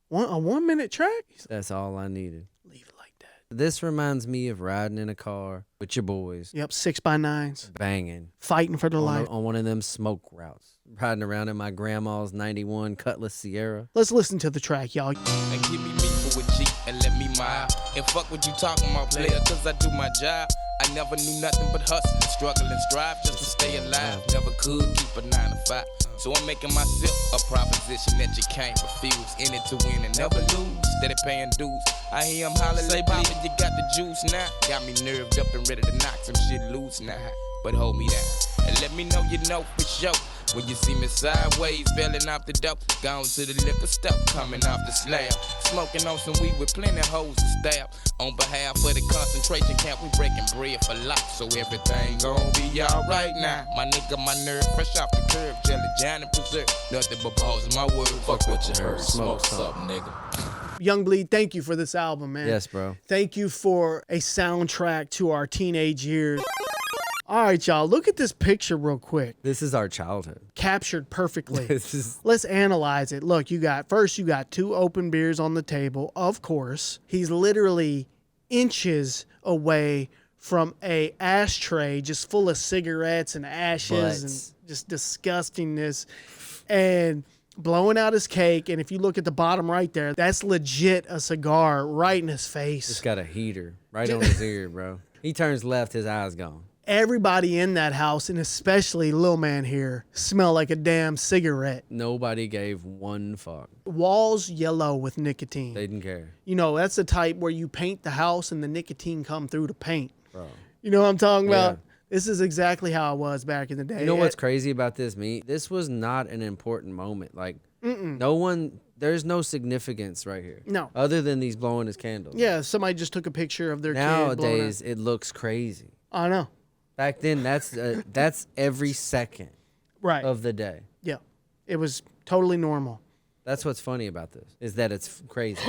A 1 minute track? That's all I needed. Leave it like that. This reminds me of riding in a car with your boys. Yep, 6x9s. Banging. Fighting for their life. On one of them smoke routes. Riding around in my grandma's 91 Cutlass Sierra. Let's listen to the track, y'all. And give me for a G and let me mile. And fuck what you talking about, player, cause I do my job. I never knew nothing but hustle and struggle and strive just to stay alive. Never could keep a 9 to 5. So I'm making myself a proposition that you can't refuse. In it to win and never lose. Steady paying dues. I hear him holler, say, Bobby, you got the juice now. Got me nerved up and ready to knock some shit loose now. But hold me down and let me know you know for sure. When you see me sideways, belling off the dope, gone to the liquor store, coming off the slab. Smoking on some weed with plenty hoes to stab. On behalf of the concentration camp, we breaking bread for life. So everything gon' be alright now. My nigga, my nerve, fresh off the curb, jelly, John and preserve. Nothing but balls in my word. Fuck what you heard, smoke something, nigga. Young Bleed, thank you for this album, man. Yes, bro. Thank you for a soundtrack to our teenage years. All right, y'all, look at this picture real quick. This is our childhood. Captured perfectly. Let's analyze it. Look, you got 2 open beers on the table, of course. He's literally inches away from a ashtray just full of cigarettes and ashes and just disgustingness. And blowing out his cake, and if you look at the bottom right there, that's legit a cigar right in his face. It's got a heater right on his ear, bro. He turns left, his eye's gone. Everybody in that house, and especially Lil Man here, smell like a damn cigarette. Nobody gave one fuck. Walls yellow with nicotine. They didn't care. You know, that's the type where you paint the house and the nicotine come through the paint. Bro. You know what I'm talking about? Yeah. This is exactly how I was back in the day. You know what's crazy about this, me? This was not an important moment. Like, there's no significance right here. No. Other than these blowing his candles. Yeah, somebody just took a picture of their kid. Nowadays, it looks crazy. I know. Back then, that's every second of the day. Yeah. It was totally normal. That's what's funny about this, is that it's crazy.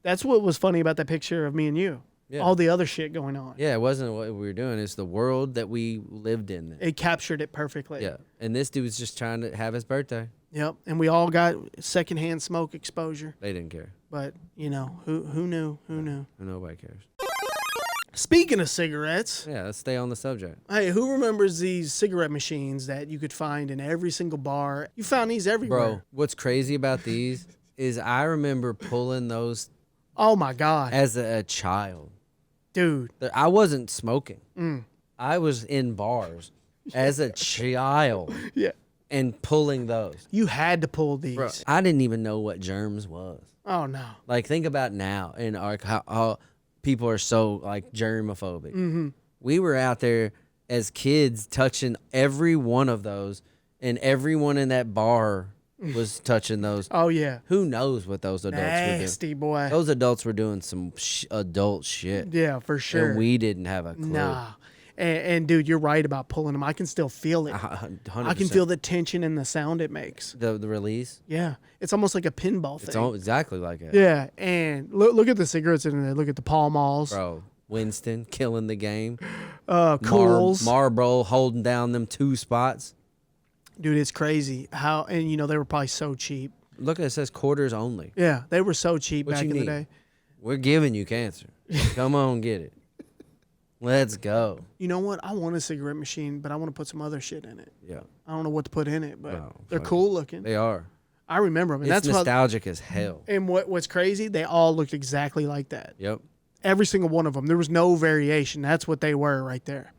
That's what was funny about that picture of me and you. Yeah. All the other shit going on. Yeah, it wasn't what we were doing. It's the world that we lived in then. It captured it perfectly. Yeah. And this dude's just trying to have his birthday. Yep. And we all got secondhand smoke exposure. They didn't care. But, you know, who knew? Who knew? Nobody cares. Speaking of cigarettes. Yeah, let's stay on the subject. Hey, who remembers these cigarette machines that you could find in every single bar? You found these everywhere. Bro, what's crazy about these is I remember pulling those. Oh, my God. As a child. Dude. I wasn't smoking. I was in bars as a child. Yeah. And pulling those. You had to pull these. Bro, I didn't even know what germs was. Oh, no. Like, think about now and how people are so, like, germophobic. Mm-hmm. We were out there as kids touching every one of those, and everyone in that bar was touching those. Oh, yeah. Who knows what those adults were doing? Nasty, boy. Those adults were doing some adult shit. Yeah, for sure. And we didn't have a clue. Nah. And dude, you're right about pulling them. I can still feel it. 100%. I can feel the tension and the sound it makes. The release? Yeah. It's almost like a pinball thing. It's exactly like it. Yeah. And look at the cigarettes in there. Look at the Pall Malls. Bro, Winston killing the game. Cools. Marlboro holding down them 2 spots. Dude, it's crazy how, and they were probably so cheap. Look, it says quarters only. Yeah, they were so cheap What back you in the need? day. We're giving you cancer. Come on, get it. Let's go. You know what? I want a cigarette machine, but I want to put some other shit in it. Yeah, I don't know what to put in it, but Oh, they're fuck cool looking. they are. I remember them. And It's that's nostalgic as hell. And what's crazy, they all looked exactly like that. Yep. Every single one of them. There was no variation. That's what they were right there.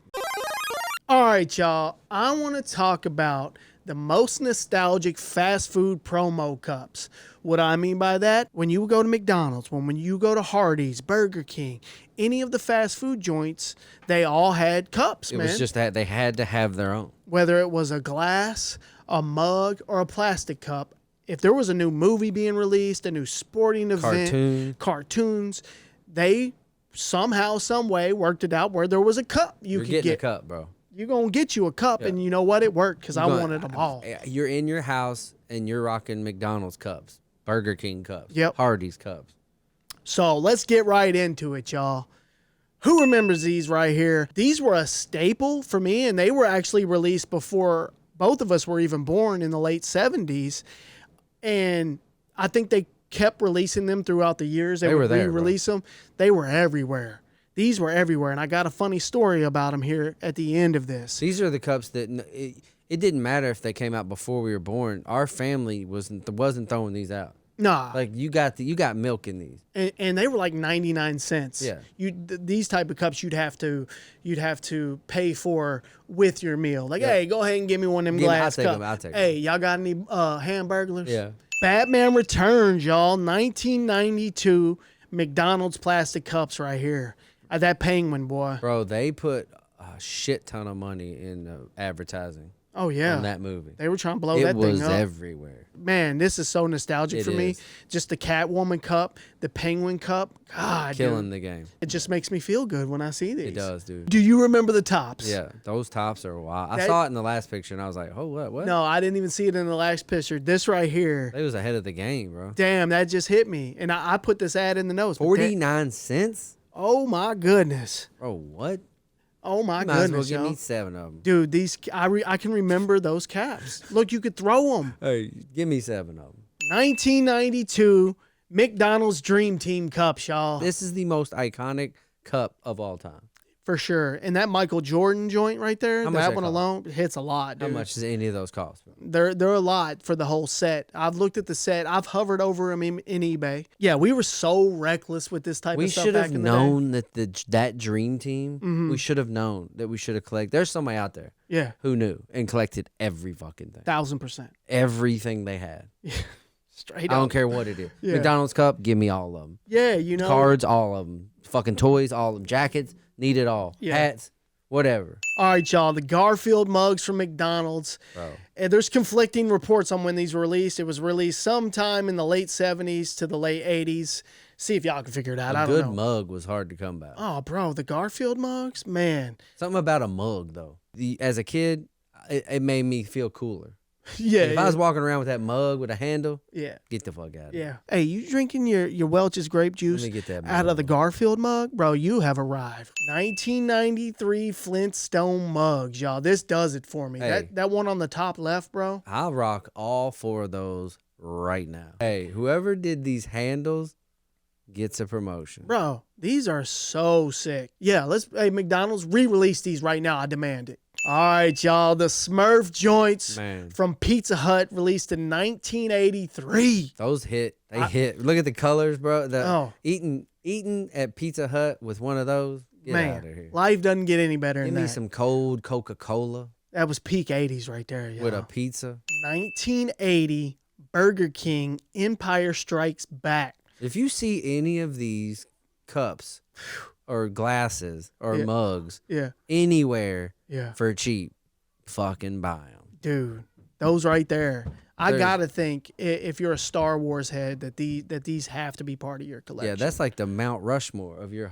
All right, y'all. I want to talk about the most nostalgic fast food promo cups. What I mean by that, when you go to McDonald's, when you go to Hardee's, Burger King, any of the fast food joints, they all had cups, It man. was just that they had to have their own. Whether it was a glass, a mug, or a plastic cup, if there was a new movie being released, a new sporting event, cartoons, they somehow, some way worked it out where there was a cup You're getting a cup, bro. You're going to get you a cup, and you know what? It worked because I wanted them all. You're in your house, and you're rocking McDonald's cups, Burger King cups, Yep. Hardee's cups. So let's get right into it, y'all. Who remembers these right here? These were a staple for me, and they were actually released before both of us were even born in the late 70s. And I think they kept releasing them throughout the years. They would re-release them. They were everywhere. These were everywhere, and I got a funny story about them here at the end of this. These are the cups that it didn't matter if they came out before we were born. Our family wasn't throwing these out. Nah, Like you got milk in these. and they were like 99 cents. Yeah. These type of cups you'd have to pay for with your meal. Like, hey, go ahead and give me one of them glass cups. I'll take Hey, y'all got any hamburglers? Yeah. Batman Returns, y'all. 1992 McDonald's plastic cups right here. That penguin, boy. Bro, they put a shit ton of money in advertising Oh, yeah. on that movie. They were trying to blow It that thing was up. everywhere. Man, this is so nostalgic It for me. is. Just the Catwoman cup, the Penguin cup. God, Killing dude. the game. It just makes me feel good when I see these. It does, dude. Do you remember the tops? Yeah, those tops are wild. I That- saw it in the last picture, and I was like, oh, what? No, I didn't even see it in the last picture. This right here. They was ahead of the game, bro. Damn, that just hit me. And I put this ad in the notes. but 49 cents? oh, my goodness. Bro, what? Oh, my You might as well goodness, give yo. me 7 of them. Dude, I can remember those caps. Look, you could throw them. Hey, give me 7 of them. 1992 McDonald's Dream Team cups, y'all. This is the most iconic cup of all time. For sure. And that Michael Jordan joint right there, How much that that one cost? alone hits a lot, dude. How much does any of those cost? Bro? They're a lot for the whole set. I've looked at the set. I've hovered over them in eBay. Yeah, we were so reckless with this type We of stuff should back have in the day. known that dream team. We should have known that we should have collected. There's somebody out there Yeah, who knew and collected every fucking thing. 1000%. Everything they had. Straight I up. don't care what it is. Yeah. McDonald's cup, give me all of them. Yeah, you know. Cards, all of them. Fucking toys, all of them. Jackets, need it all. Yeah. Hats, whatever. All right, y'all. The Garfield mugs from McDonald's. Bro. And there's conflicting reports on when these were released. It was released sometime in the late 70s to the late 80s. See if y'all can figure it out. I A don't good know. mug was hard to come by. Oh, bro, the Garfield mugs? Man. Something about a mug, though. As a kid, it made me feel cooler. Yeah. If I was walking around with that mug with a handle, yeah. get the fuck out of here. Yeah. Hey, you drinking your Welch's grape juice Let me get that out of the mug. Garfield mug? Bro, you have arrived. 1993 Flintstone mugs, y'all. This does it for me. Hey. That one on the top left, bro. I'll rock all 4 of those right now. Hey, whoever did these handles gets a promotion. Bro, these are so sick. Yeah, hey, McDonald's re-release these right now. I demand it. All right, y'all. The Smurf joints Man. from Pizza Hut released in 1983. Those hit. They hit. Look at the colors, bro. Oh. Eating at Pizza Hut with one of those. Get out of Man, here. life doesn't get any better Give than me that. some cold Coca-Cola That was peak 80s right there, y'all. with a pizza. 1980 Burger King Empire Strikes Back. If you see any of these cups or glasses or Yeah. mugs Yeah, anywhere yeah. for cheap, fucking buy them. Dude, those right there. I There's- gotta think if you're a Star Wars head that these have to be part of your collection. Yeah, that's like the Mount Rushmore of your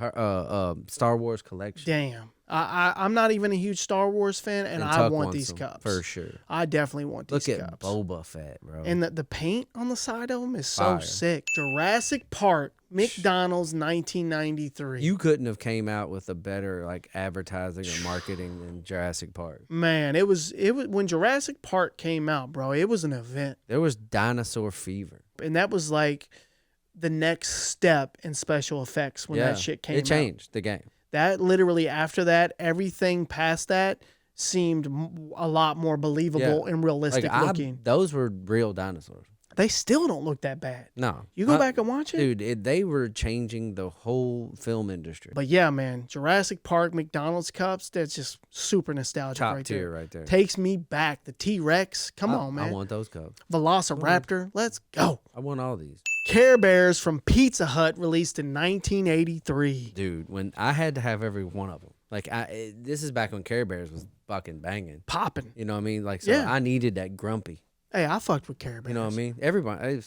Star Wars collection. damn. I'm not even a huge Star Wars fan, and I Tuck want wants these them, cups. for sure. I definitely want these Look cups. at Boba Fett, bro. And the paint on the side of them is so Fire. sick. Jurassic Park, McDonald's, 1993. You couldn't have came out with a better like advertising or marketing than Jurassic Park. Man, it was when Jurassic Park came out, bro. It was an event, There was dinosaur fever. and that was like the next step in special effects when that shit came out. It changed the game. That literally after that, everything past that seemed a lot more believable and realistic looking. Those were real dinosaurs. They still don't look that bad. No. You go back and watch it? Dude, they were changing the whole film industry. But yeah, man, Jurassic Park McDonald's cups, that's just super nostalgic Top right tier there. right there. Takes me back. The T-Rex, come on, man. I want those cups. Velociraptor, let's go. I want all these. Care Bears from Pizza Hut, released in 1983. Dude, when I had to have every one of them. Like, this is back when Care Bears was fucking banging. Popping. You know what I mean? Like, so Yeah. I needed that grumpy. Hey, I fucked with Care Bears. You know what I mean? Everybody,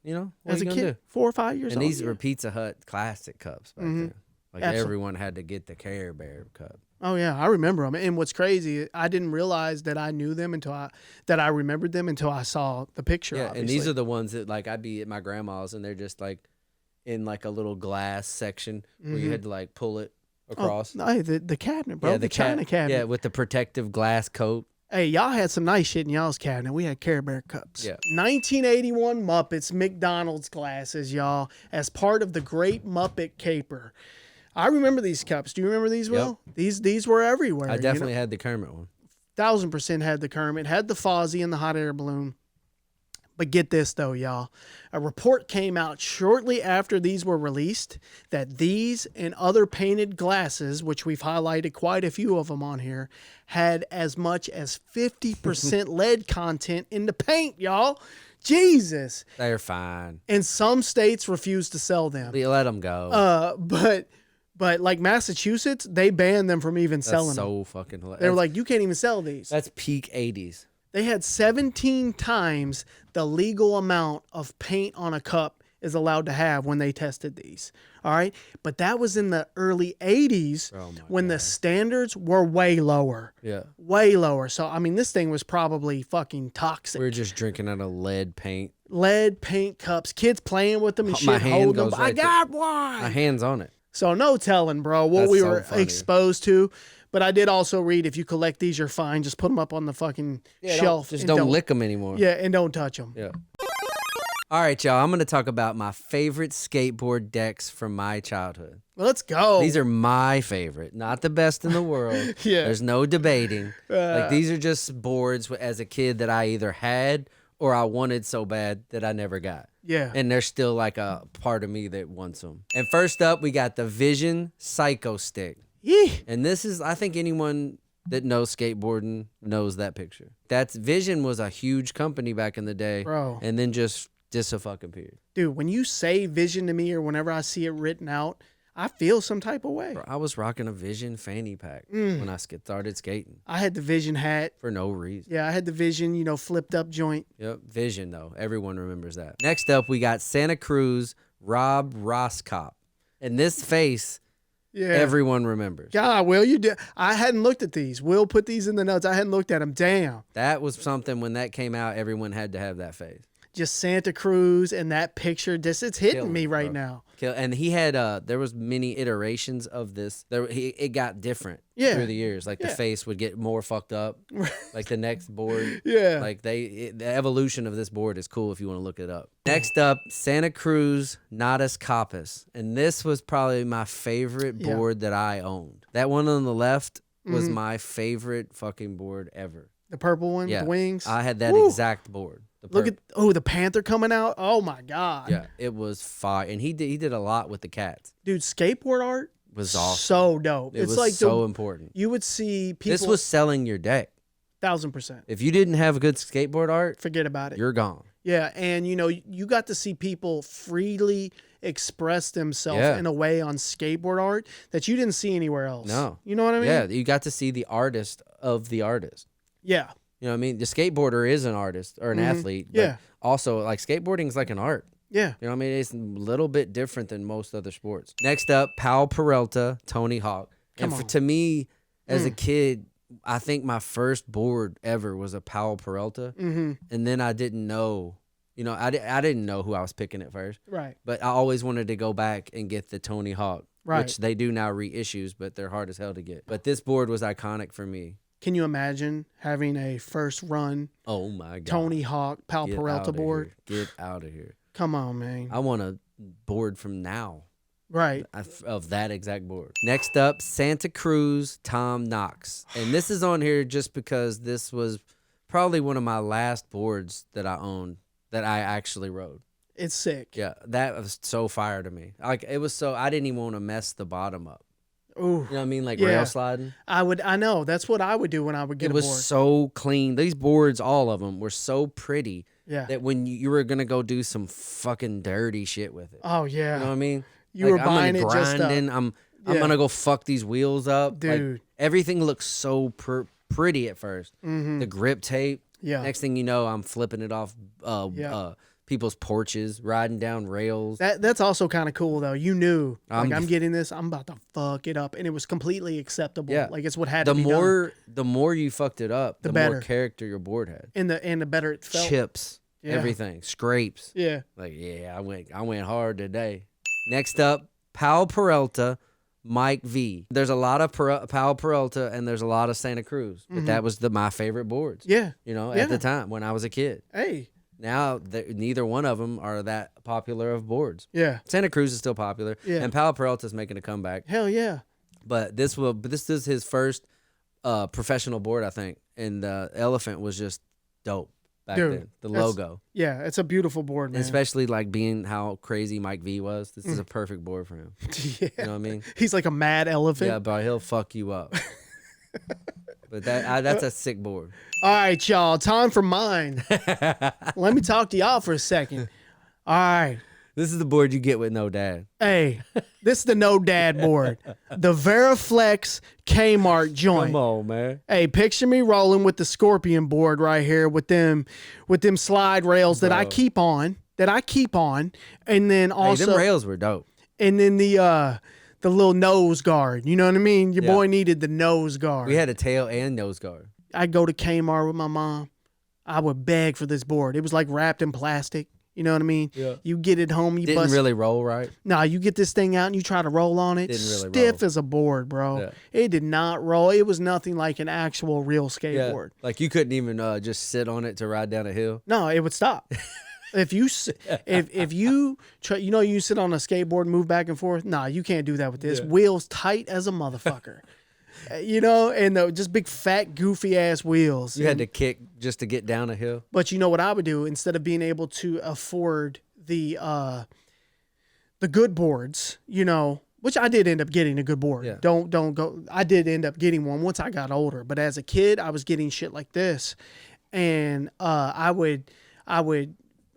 you know, what As are a you kid, gonna do? 4 or 5 years And old. these were Pizza Hut classic cups back then. Like, Absolutely. everyone had to get the Care Bear cup. Oh yeah, I remember them. And what's crazy, I didn't realize that I knew them until I remembered them until I saw the picture. Yeah, obviously. and these are the ones that, like, I'd be at my grandma's and they're just, like, in, like, a little glass section where you had to, like, pull it across. Oh, hey, the cabinet, bro. Yeah, the China cabinet. Yeah, with the protective glass coat. Hey, y'all had some nice shit in y'all's cabinet. We had Care Bear cups. Yeah. 1981 Muppets McDonald's glasses, y'all, as part of the Great Muppet Caper. I remember these cups. Do you remember these, Will? These were everywhere. I definitely had the Kermit one. 1000% had the Kermit, had the Fozzie and the hot air balloon. But get this, though, y'all. A report came out shortly after these were released that these and other painted glasses, which we've highlighted quite a few of them on here, had as much as 50% lead content in the paint, y'all. Jesus. They're fine. And some states refused to sell them. Let them go. But like Massachusetts, they banned them from even selling That's them. so fucking hilarious. They were like, you can't even sell these. That's peak 80s. They had 17 times the legal amount of paint on a cup is allowed to have when they tested these. All right. But that was in the early 80s when the standards were way lower. Yeah. Way lower. So, I mean, this thing was probably fucking toxic. We were just drinking out of lead paint. Lead paint cups, kids playing with them and My shit, hand holding them. goes I right got one. My hand's on it. So no telling, bro, what That's we so were funny. exposed to. But I did also read, if you collect these, you're fine. Just put them up on the fucking shelf. Just and don't lick them anymore. Yeah, and don't touch them. Yeah. All right, y'all. I'm going to talk about my favorite skateboard decks from my childhood. Let's go. These are my favorite, not the best in the world. Yeah. There's no debating. Like, these are just boards as a kid that I either had or I wanted so bad that I never got. Yeah. And there's still like a part of me that wants them. And first up, we got the Vision Psycho Stick. Yee. And this is, I think anyone that knows skateboarding knows that picture. Vision was a huge company back in the day. Bro. And then just fucking Dude, when you say Vision to me or whenever I see it written out, I feel some type of way. Bro, I was rocking a Vision fanny pack when I started skating I had the Vision hat. for no reason. Yeah, I had the Vision, flipped up joint. Yep, Vision though. Everyone remembers that. Next up, we got Santa Cruz Rob Roscop. And this face, Yeah. everyone remembers. God, Will, you did. I hadn't looked at these. Will put these in the notes. I hadn't looked at them. Damn. That was something when that came out, everyone had to have that face. Just Santa Cruz and that picture. It's hitting Killing me it, right bro. now. And he had there was many iterations of this. It got different Yeah. through the years. Like the Yeah. face would get more fucked up. Like the next board. Yeah. Like the evolution of this board is cool if you want to look it up. Next up, Santa Cruz Nadas Capas. And this was probably my favorite Yeah. board that I owned. That one on the left was my favorite fucking board ever. The purple one Yeah. with the wings. I had that Woo. exact board. Look at the panther coming out. Oh my God. Yeah, it was fire. And he did a lot with the cats. Dude, skateboard art Was awesome. so dope. It It's was like so important. you would see people. This was selling your deck. 1000%. If you didn't have good skateboard art, Forget about it. you're gone. Yeah, and you got to see people freely express themselves Yeah. in a way on skateboard art that you didn't see anywhere else. No. You know what I mean? Yeah, you got to see the artist of the artist. Yeah. You know what I mean? The skateboarder is an artist or an athlete. But Yeah. also, like, skateboarding is like an art. Yeah. You know what I mean? It's a little bit different than most other sports. Next up, Powell Peralta, Tony Hawk. To me, as a kid, I think my first board ever was a Powell Peralta, and then I didn't know. You know, I didn't know who I was picking at first. Right. But I always wanted to go back and get the Tony Hawk, which they do now reissues, but they're hard as hell to get. But this board was iconic for me. Can you imagine having a first run Oh, my God. Tony Hawk, Powell Peralta board? Get out of here. Come on, man. I want a board from now. Right. Of that exact board. Next up, Santa Cruz Tom Knox. And this is on here just because this was probably one of my last boards that I owned that I actually rode. It's sick. Yeah, that was so fire to me. Like, it was so, I didn't even want to mess the bottom up. Ooh. You know what I mean? Like rail sliding. I know. That's what I would do when I would get a board. It was so clean. These boards, all of them, were so pretty Yeah. that when you were going to go do some fucking dirty shit with it. Oh, yeah. You know what I mean? You were buying it just grinding. I'm gonna go fuck these wheels up, dude. Like, everything looks so pretty at first. The grip tape. Yeah. Next thing you know, I'm flipping it off people's porches, riding down rails. That's also kind of cool though. You knew, like, I'm getting this. I'm about to fuck it up, and it was completely acceptable. Yeah. Like, it's what had to be done. The more you fucked it up, the better. more character your board had. And the better it felt. Chips, everything, scrapes. Yeah. Like, I went hard today. Next up, Powell Peralta, Mike V. There's a lot of Powell Peralta and there's a lot of Santa Cruz, but that was my favorite boards. Yeah. You know, at the time when I was a kid. Hey. Now, neither one of them are that popular of boards. Yeah. Santa Cruz is still popular, and Powell Peralta's making a comeback. Hell yeah. But this is his first professional board, I think, and the elephant was just dope back then. The logo. Yeah, it's a beautiful board, man. Especially like being how crazy Mike V was. This is a perfect board for him. Yeah. You know what I mean? He's like a mad elephant. Yeah, but he'll fuck you up. But that's a sick board. All right, y'all. Time for mine. Let me talk to y'all for a second. All right. This is the board you get with no dad. Hey, this is the no dad board. The Veriflex Kmart joint. Come on, man. Hey, picture me rolling with the Scorpion board right here with them slide rails that I keep on. And then also them rails were dope. And then the little nose guard. You know what I mean? Your boy needed the nose guard. We had a tail and nose guard. I'd go to Kmart with my mom. I would beg for this board. It was like wrapped in plastic. You know what I mean? Yeah. You get it home, you didn't really roll right. Nah, you get this thing out and you try to roll on it. Didn't really stiff roll. as a board, bro. Yeah. It did not roll. It was nothing like an actual real skateboard. Yeah. Like you couldn't even just sit on it to ride down a hill. No, it would stop. If you try, you sit on a skateboard and move back and forth. Nah, you can't do that with this. Wheels tight as a motherfucker. And just big fat goofy ass wheels. You had to kick just to get down a hill. But you know what I would do instead of being able to afford the good boards, which I did end up getting a good board. Yeah. Don't go. I did end up getting one once I got older. But as a kid, I was getting shit like this, and I would.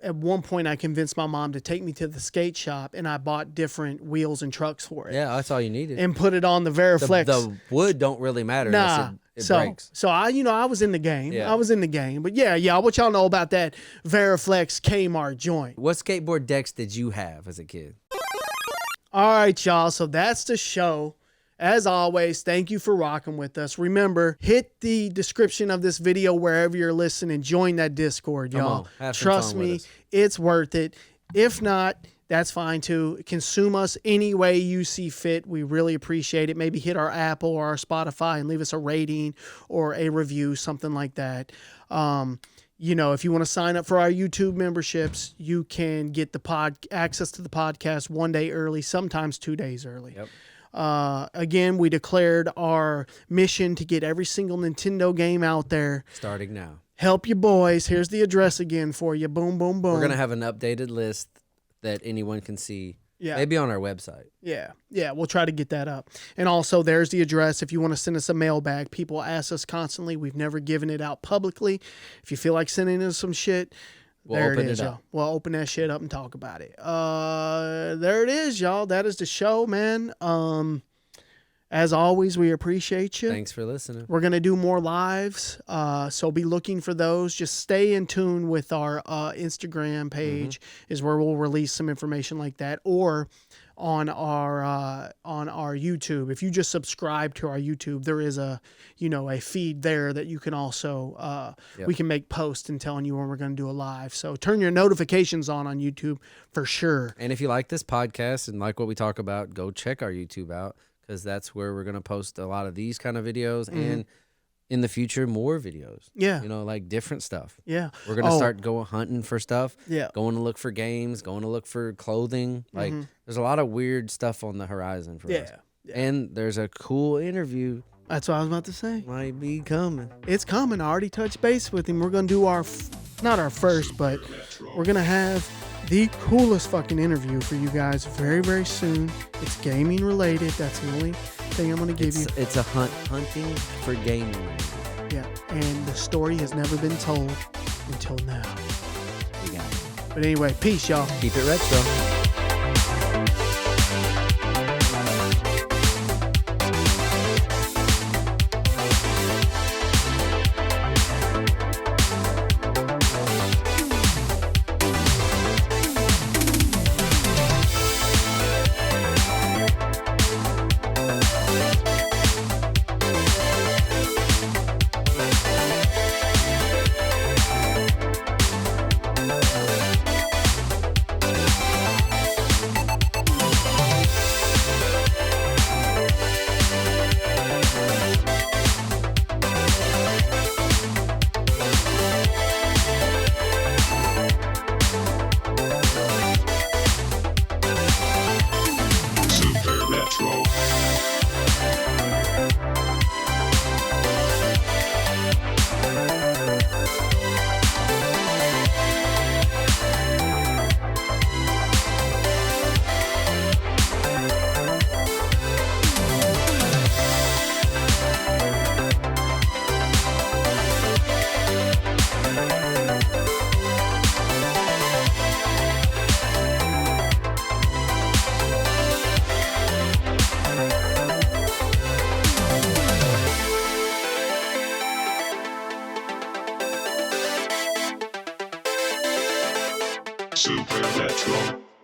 At one point, I convinced my mom to take me to the skate shop, and I bought different wheels and trucks for it. Yeah, that's all you needed. And put it on the Veriflex. The wood don't really matter. Nah, it breaks. So I was in the game. Yeah. I was in the game. But yeah, what y'all know about that Veriflex Kmart joint? What skateboard decks did you have as a kid? All right, y'all. So that's the show. As always, thank you for rocking with us. Remember, hit the description of this video wherever you're listening. Join that Discord, y'all. Trust me, it's worth it. If not, that's fine too. Consume us any way you see fit. We really appreciate it. Maybe hit our Apple or our Spotify and leave us a rating or a review, something like that. If you want to sign up for our YouTube memberships, you can get the access to the podcast 1 day early, sometimes 2 days early. Yep. Again, we declared our mission to get every single Nintendo game out there. Starting now. Help your boys. Here's the address again for you. Boom, boom, boom. We're going to have an updated list that anyone can see. Yeah. Maybe on our website. Yeah, we'll try to get that up. And also, there's the address if you want to send us a mailbag. People ask us constantly. We've never given it out publicly. If you feel like sending us some shit, there it is, y'all. We'll open that shit up and talk about it. There it is, y'all. That is the show, man. As always, we appreciate you. Thanks for listening. We're going to do more lives, so be looking for those. Just stay in tune with our Instagram page is where we'll release some information like that, or on our YouTube. If you just subscribe to our YouTube, there is a feed there that you can also we can make posts and telling you when we're going to do a live. So turn your notifications on YouTube for sure. And if you like this podcast and like what we talk about, go check our YouTube out, because that's where we're going to post a lot of these kind of videos and in the future, more videos. Yeah. Like different stuff. Yeah. We're going to start going hunting for stuff. Yeah. Going to look for games, going to look for clothing. Like there's a lot of weird stuff on the horizon for us. Yeah. And there's a cool interview. That's what I was about to say. Might be coming. It's coming. I already touched base with him. We're going to do not our first, but we're going to have the coolest fucking interview for you guys very, very soon. It's gaming related. That's the only thing I'm going to give you. It's a hunting for gaming. Yeah, and the story has never been told until now. We got it. But anyway, peace, y'all. Keep it retro. Super Retro.